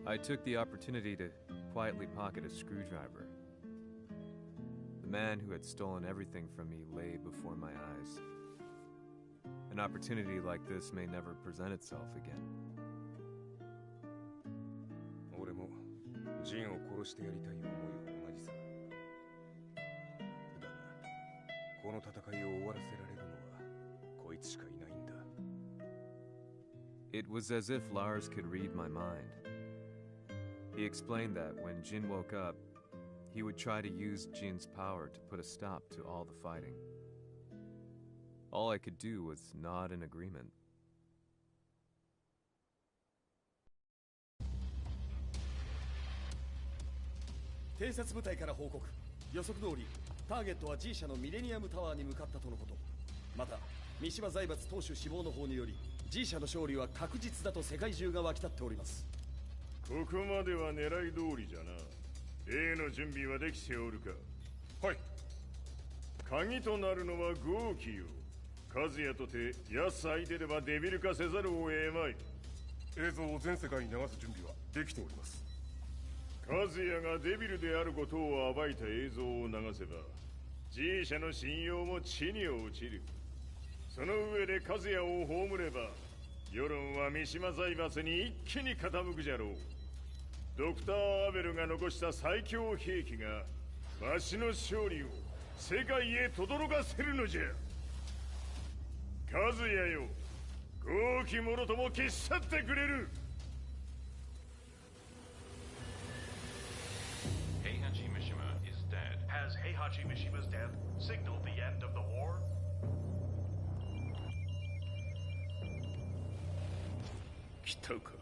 I took the opportunity to quietly pocket a screwdriver. The man who had stolen everything from me lay before my eyes. An opportunity like this may never present itself again. 俺もジンを殺してやりたい思いは同じさ。だが、この戦いを終わらせられるのはこいつしかいないんだ。It was as if Lars could read my mind. He explained that when Jin woke up, he would try to use Jin's power to put a stop to all the fighting. All I could do was nod in agreement. 偵察部隊から報告。予測通りターゲットは G 社のミレニアムタワーに向かったとのこと。また三島財閥当主死亡の方により G 社の勝利は確実だと世界中が沸き立っております。ここまでは狙い通りじゃな。A の準備はできておるか？はい。鍵となるのは豪気よ。和也とて奴相手ではデビル化せざるを得まい。映像を全世界に流す準備はできております。和也がデビルであることを暴いた映像を流せば G 社の信用も地に落ちる。その上で和也を葬れば世論は三島財閥に一気に傾くじゃろう。ドクター・アベルが残した最強兵器がわしの勝利を世界へ轟かせるのじゃ。和也よ、豪気もろとも消し去ってくれる。Heihachi Mishima is dead. Has Heihachi Mishima's death signaled the end of the war? 来たか。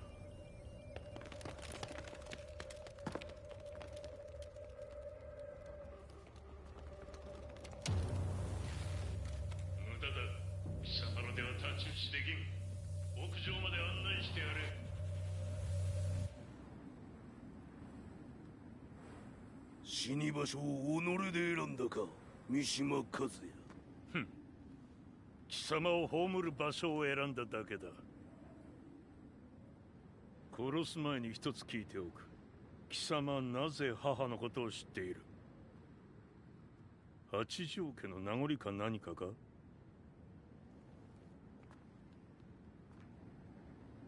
無駄だ。貴様らでは太刀打ちできん。屋上まで案内してやれ。死に場所を己で選んだか、三島和也。ふん。貴様を葬る場所を選んだだけだ。殺す前に一つ聞いておく。貴様はなぜ母のことを知っている？八条家の名残か何かか？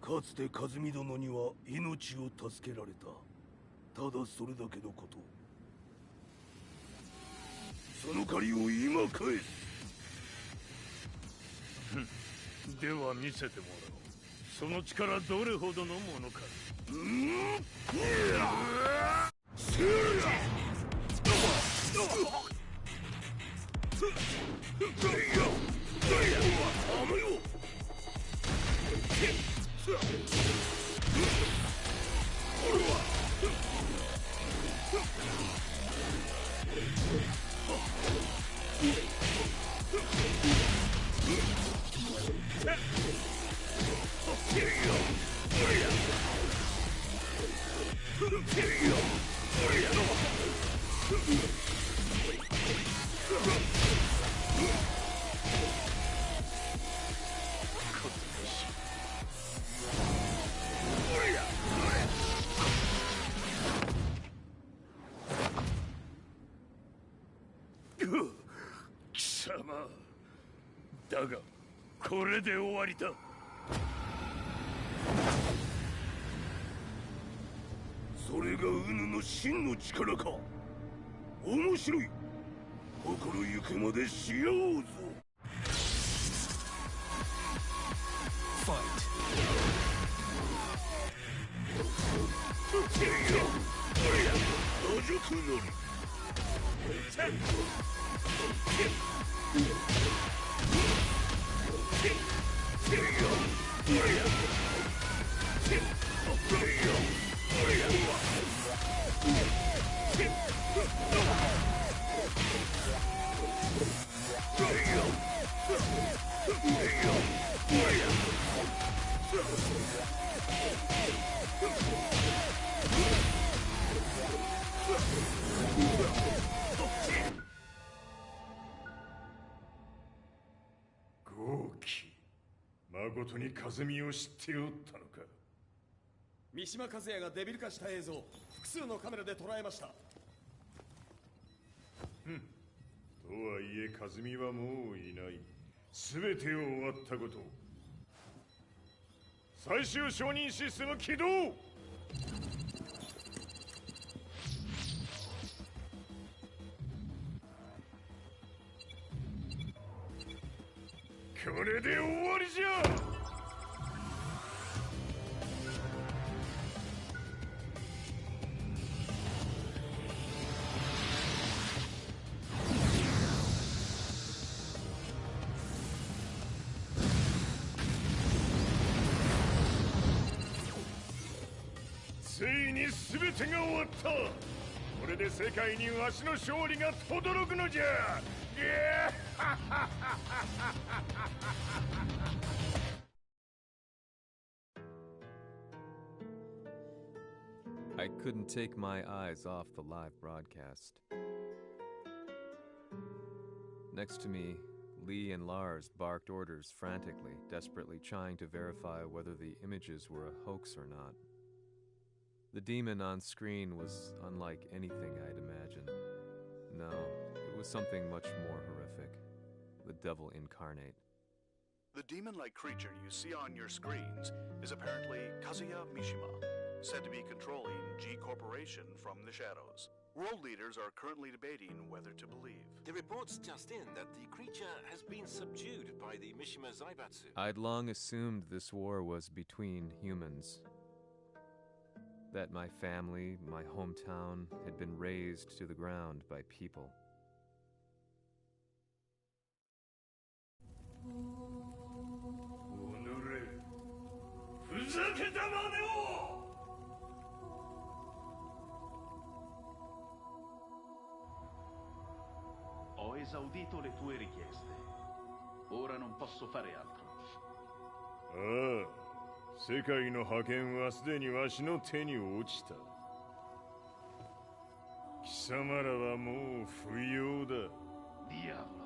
かつて和美殿には命を助けられた。ただそれだけのこと。その借りを今返す。では見せてもらおう。その力どれほどのものか。貴様だがこれで終わりだ。それがウヌの真の力か。面白い。心ゆくまでしようぞ。ファイト。野宿のり。豪気、誠に風見を知っておったのか。三島和也がデビル化した映像、複数のカメラで捉えました。とはいえ風見はもういない。全てを終わったこと。最終承認システム起動。これで終わりじゃ。ついに全てが終わった。これで世界にわしの勝利が轟くのじゃ。I couldn't take my eyes off the live broadcast. Next to me, Lee and Lars barked orders frantically, desperately trying to verify whether the images were a hoax or not. The demon on screen was unlike anything I'd imagined. No, it was something much more horrific. The devil incarnate. The demon-like creature you see on your screens is apparently Kazuya Mishima, said to be controlling G Corporation from the shadows. World leaders are currently debating whether to believe. The reports just in that the creature has been subdued by the Mishima Zaibatsu. I'd long assumed this war was between humans. That my family, my hometown, had been razed to the ground by people. Ho esaudito le tue richieste. Ora non posso fare altro. 世界の覇権はすでにわしの手に落ちた。貴様らはもう不要だ。Diavolo.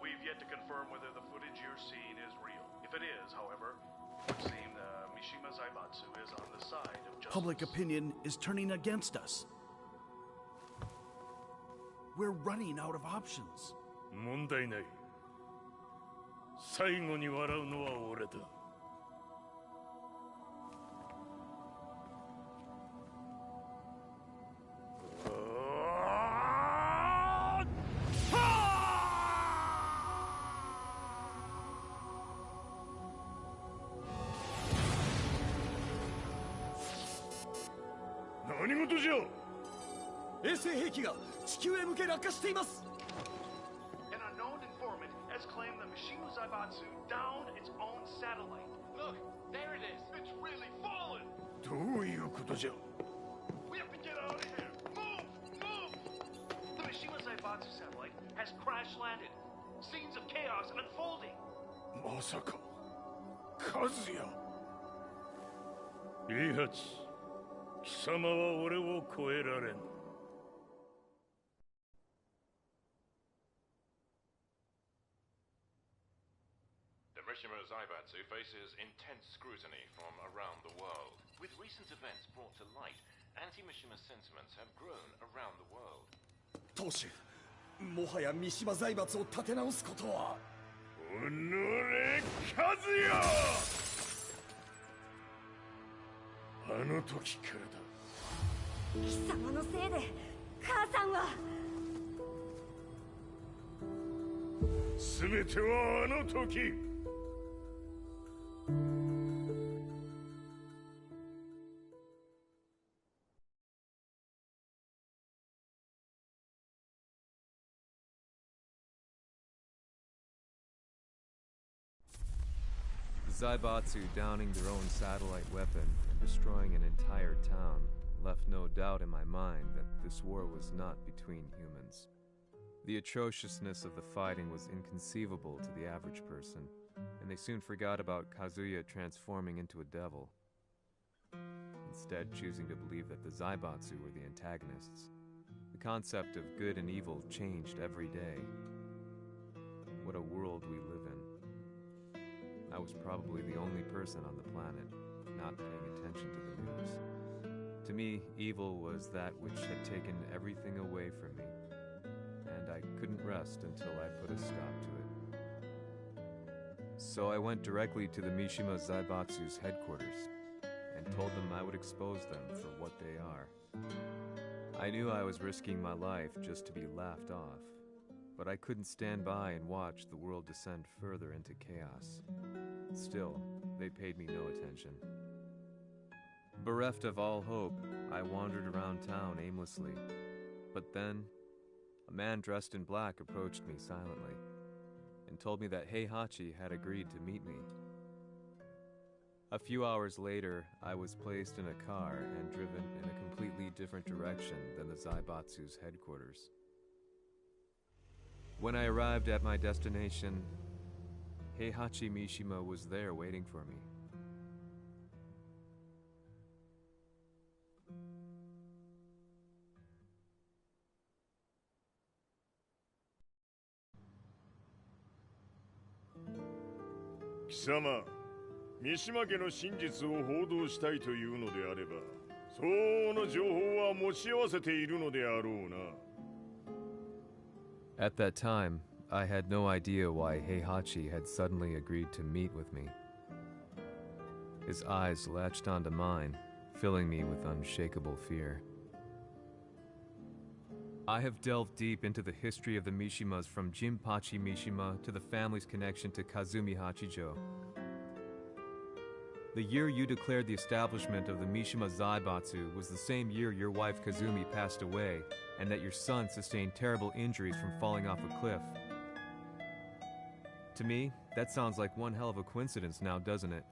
We've yet to confirm whether the footage you're seeing is real. If it is, however, it would seem the Mishima Zaibatsu is on the side of justice. Public opinion is turning against us. We're running out of options. 問題ない。最後に笑うのは俺だ。何事じゃ。衛星兵器が地球へ向け落下しています。An unknown informant has claimed the Mishima Zaibatsu downed its own satellite. Look, there it is. It's really fallen. どういうことじゃ。We have to get out of here. Move, move. The Mishima Zaibatsu satellite has crash landed. Scenes of chaos unfolding. まさか、和也。イハチ、貴様は俺を超えられん。The Mishima Zaibatsu faces intense scrutiny from around the world. With recent events brought to light, anti-Mishima sentiments have grown around the world. 当主、もはや三島財閥を立て直すことは。おのれ、和也。あの時からだ。貴様のせいで母さんは。全てはあの時。Zaibatsu downing their own satellite weapon and destroying an entire town left no doubt in my mind that this war was not between humans. The atrociousness of the fighting was inconceivable to the average person, and they soon forgot about Kazuya transforming into a devil, instead choosing to believe that the Zaibatsu were the antagonists. The concept of good and evil changed every day. What a world we live in. I was probably the only person on the planet not paying attention to the news. To me, evil was that which had taken everything away from me, and I couldn't rest until I put a stop to it. So I went directly to the Mishima Zaibatsu's headquarters and told them I would expose them for what they are. I knew I was risking my life just to be laughed off, but I couldn't stand by and watch the world descend further into chaos. Still, they paid me no attention. Bereft of all hope, I wandered around town aimlessly. But then, a man dressed in black approached me silently and told me that Heihachi had agreed to meet me. A few hours later, I was placed in a car and driven in a completely different direction than the Zaibatsu's headquarters. When I arrived at my destination, Heihachi Mishima was there waiting for me. Kisama, 三島家の真実を報道したいというのであれば、相応の情報は持ち合わせているのであろうな。At that time, I had no idea why Heihachi had suddenly agreed to meet with me. His eyes latched onto mine, filling me with unshakable fear. I have delved deep into the history of the Mishimas from Jinpachi Mishima to the family's connection to Kazumi Hachijo. The year you declared the establishment of the Mishima Zaibatsu was the same year your wife Kazumi passed away, and that your son sustained terrible injuries from falling off a cliff. To me, that sounds like one hell of a coincidence now, doesn't it?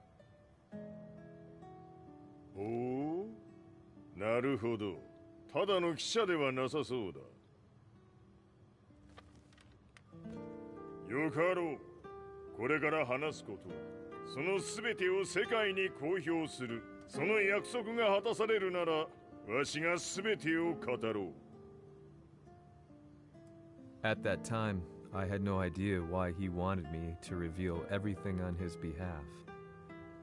Oh? なるほど。ただの記者ではなさそうだ。よかろう。これから話すこと、そのすべてを世界に公表する。その約束が果たされるなら、わしがすべてを語ろう。At that time, I had no idea why he wanted me to reveal everything on his behalf.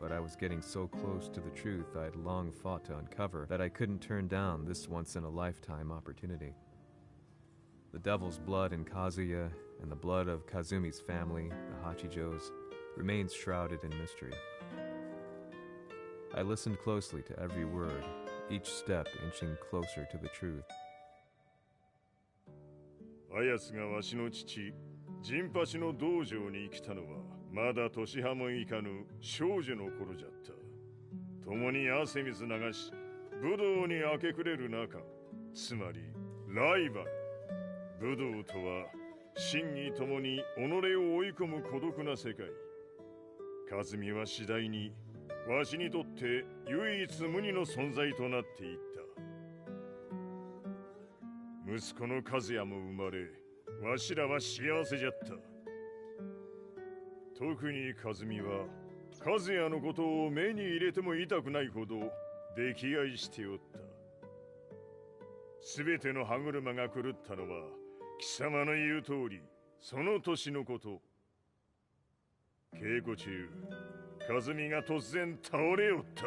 But I was getting so close to the truth I'd long fought to uncover that I couldn't turn down this once-in-a-lifetime opportunity. The devil's blood in Kazuya and the blood of Kazumi's family, the Hachijos, remains shrouded in mystery. I listened closely to every word, each step inching closer to the truth. あやつがわしの父、ジンパチの道場に来たのは、まだ年端もいかぬ少女の頃じゃった。共に汗水流し、武道に明け暮れる中、つまりライバル。武道とは、真偽ともに己を追い込む孤独な世界。和美は次第に、わしにとって唯一無二の存在となっていった。息子の和也も生まれ、わしらは幸せじゃった。特に和美は、和也のことを目に入れても痛くないほど溺愛しておった。すべての歯車が狂ったのは、貴様の言う通り、その年のこと。稽古中、和美が突然倒れおった。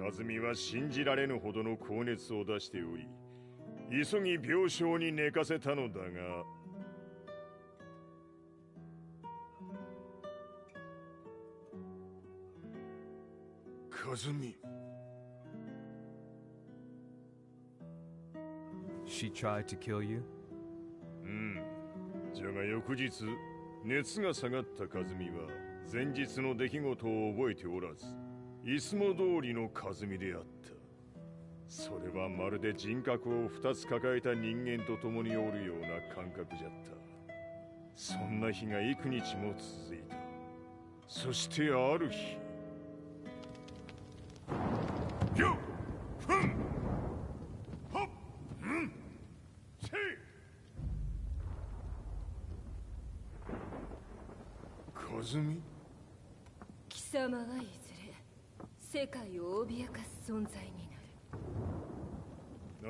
和美は信じられぬほどの高熱を出しており、急ぎ病床に寝かせたのだが、和美。 She tried to kill you? じゃが翌日熱が下がった和美は前日の出来事を覚えておらず、いつも通りの和美であった。それはまるで人格を2つ抱えた人間と共におるような感覚じゃった。そんな日が幾日も続いた。そしてある日、よっふんほっせい。和美？貴様はいずれ世界を脅かす存在にな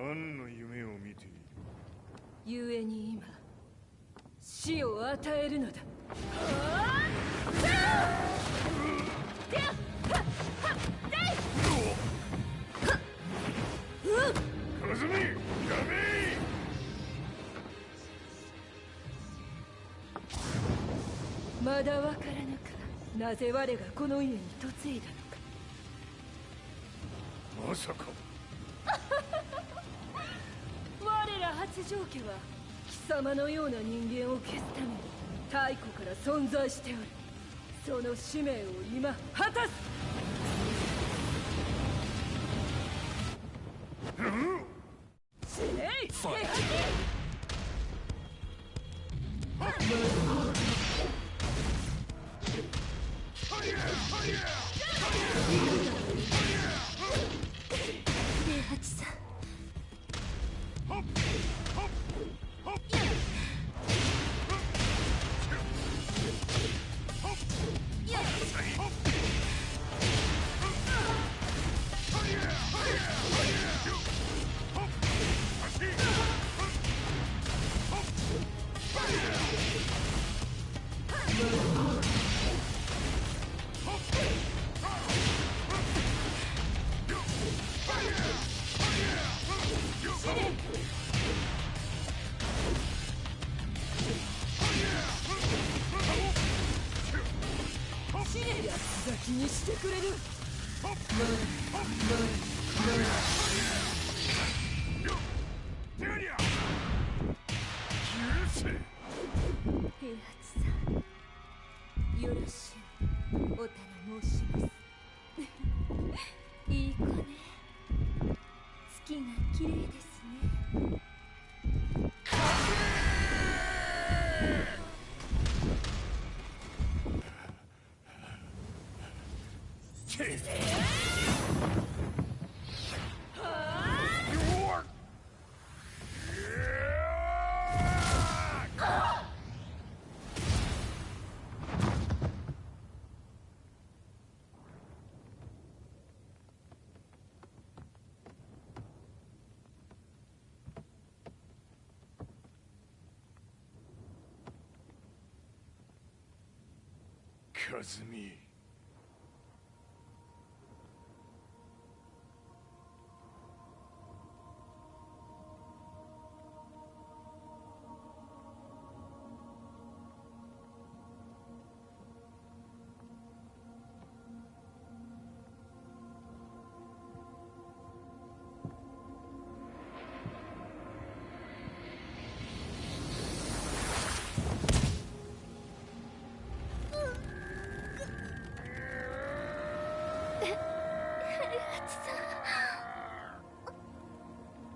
る。何の夢を見ている？故に今死を与えるのだ。和美、やめ！まだわからぬか、なぜ我がこの家に嫁いだのか。まさか我ら八丈家は貴様のような人間を消すために太古から存在しておる。その使命を今果たす。死ねい！平八さん。気にしてくれる。平八さん、よろしゅうお頼申します。いい子ね。月が綺麗ですね。和美。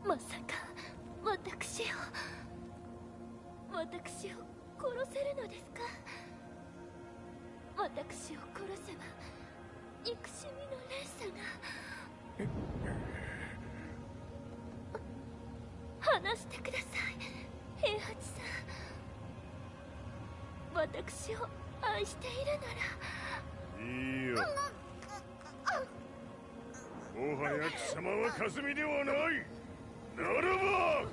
まさか私を殺せるのですか？私を殺せば憎しみの連鎖が。話してください、平八さん。私を愛しているなら。いいよ。もはや貴様は和美ではない。ならば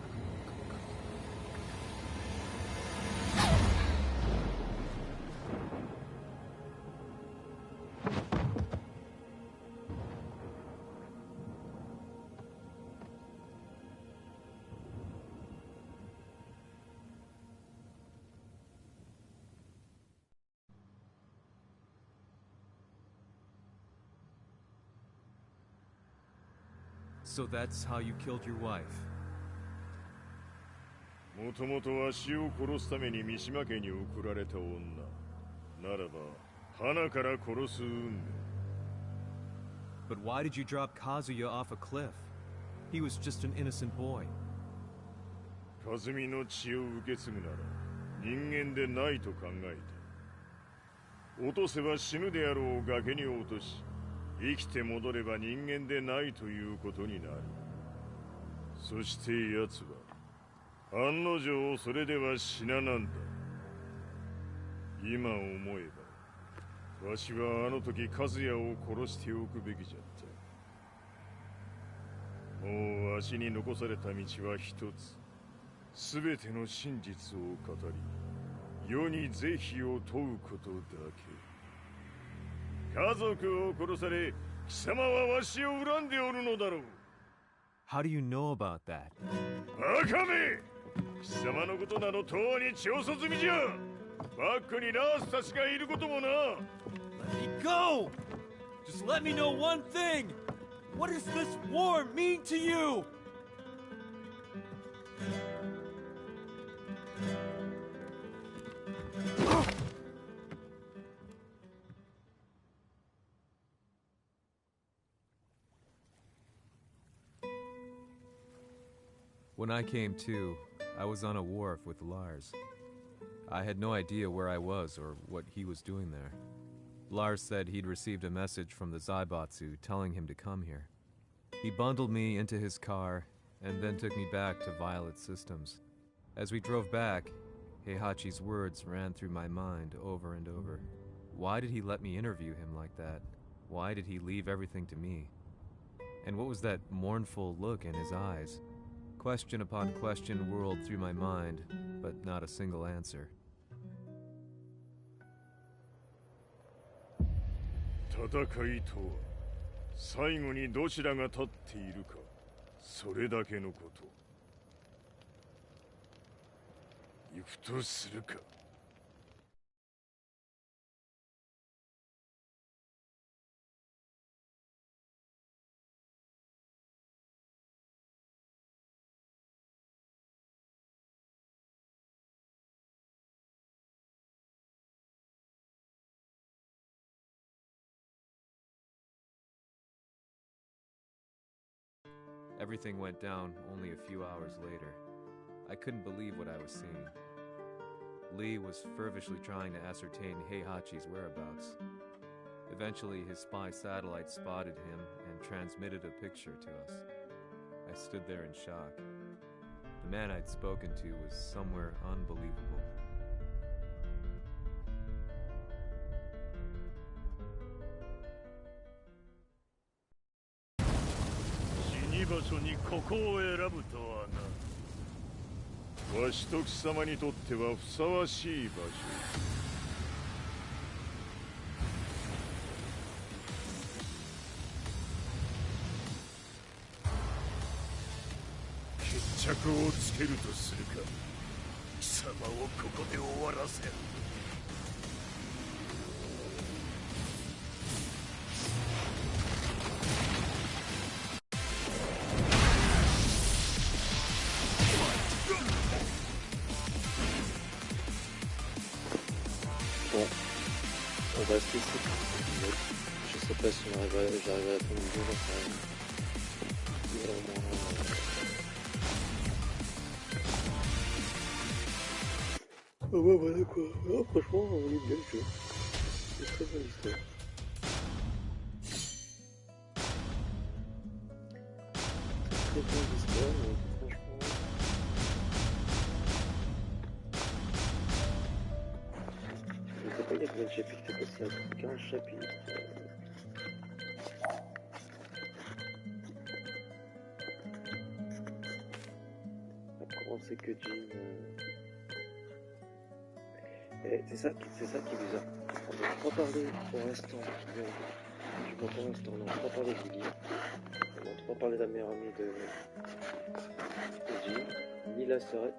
So that's how you killed your wife? もともとわしを殺すために三島家に送られた女ならば花から殺す運命 But why did you drop Kazuya off a cliff? He was just an innocent boy. 和美の血を受け継ぐなら人間でないと考えた落とせば死ぬであろう崖に落とし生きて戻れば人間でないということになるそして奴は案の定それでは死ななんだ今思えばわしはあの時和也を殺しておくべきじゃったもうわしに残された道は一つ全ての真実を語り世に是非を問うことだけ家族を殺され貴様はわしを恨んでおるのだろう How do you know about that? バカめ貴様のことなどとうに調査済みじゃバックにナースたちがいることもな Let me go! Just let me know one thing! What does this war mean to you? When I came to, I was on a wharf with Lars. I had no idea where I was or what he was doing there. Lars said he'd received a message from the Zaibatsu telling him to come here. He bundled me into his car and then took me back to Violet Systems. As we drove back, Heihachi's words ran through my mind over and over. Why did he let me interview him like that? Why did he leave everything to me? And what was that mournful look in his eyes? Question upon question whirled through my mind, but not a single answer. 戦いとは最後にどちらが立っているかそれだけのこと行くとするか Everything went down only a few hours later. I couldn't believe what I was seeing. Lee was fervently trying to ascertain Heihachi's whereabouts. Eventually, his spy satellite spotted him and transmitted a picture to us. I stood there in shock. The man I'd spoken to was somewhere unbelievable. 場所にここを選ぶとはな。わしと貴様にとってはふさわしい場所。決着をつけるとするか。貴様をここで終わらせる。 On va se laisser pour cet épisode. Je sais pas si j'arrive à la fin du jeu, j'en sais rien. Il y a au moins... Ah ouais, voilà quoi. Ah, franchement, il est bien le jeu. C'est très bonne histoire. Très bonne histoire, franchement. Je sais pas, il y a combien de chapitres, c'est passé à 15 chapitres. Comment c'est que Jean... C'est ça qui est bizarre. On n'a pas parlé pour l'instant. Je m'entends pour l'instant, on n'a pas parlé de Lily. On n'a pas parlé de la meilleure amie de Jean, ni la sœurette,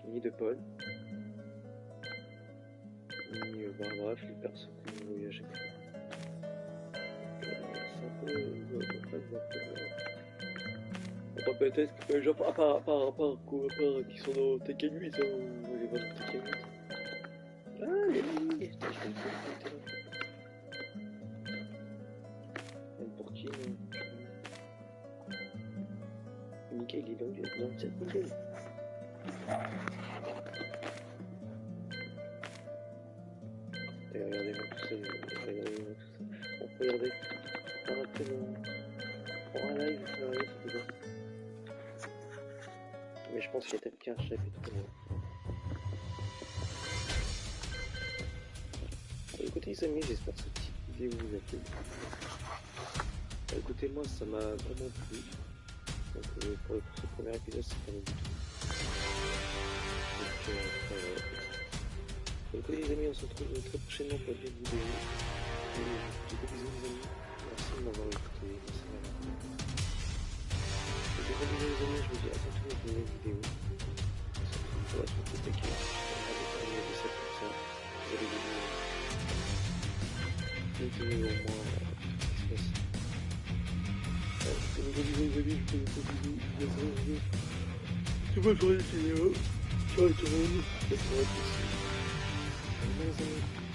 ni de Paul. Bref, les persos qu'on voyage. c'est un peu... Enfin, peut-être que, genre, à part qui sont dans Tekken 8, hein, les voix de Tekken 8. Ah, les amis, putain, je vais le faire. N'importe qui, Mickey, il est dans le chat, Mickey. Et regardez-moi tout ça, regardez-moi tout ça. On peut regarder. On va pour un live, c'est bien. Mais je pense qu'il y a peut-être qu'un chapitre. Écoutez les amis, j'espère que cette petite vidéo vous a plu. Écoutez, moi ça m'a vraiment plu. Donc pour ce premier épisode, c'est pas mal du tout. Donc écoutez les amis, on se retrouve très prochainement pour une vidéo. De gros bisous les amis. Merci de m'avoir écouté. Merci de m'avoir écouté. De gros bisous les amis, je vous dis à bientôt dans une nouvelle vidéo. Pour la suite de Tekken, je vais faire des 7%. Vous allez au moins de gros bisous les amis, je vous fais des gros bisous. C'est bonne journée, ciao tout le monde. Et pour la suite. Bye les amis.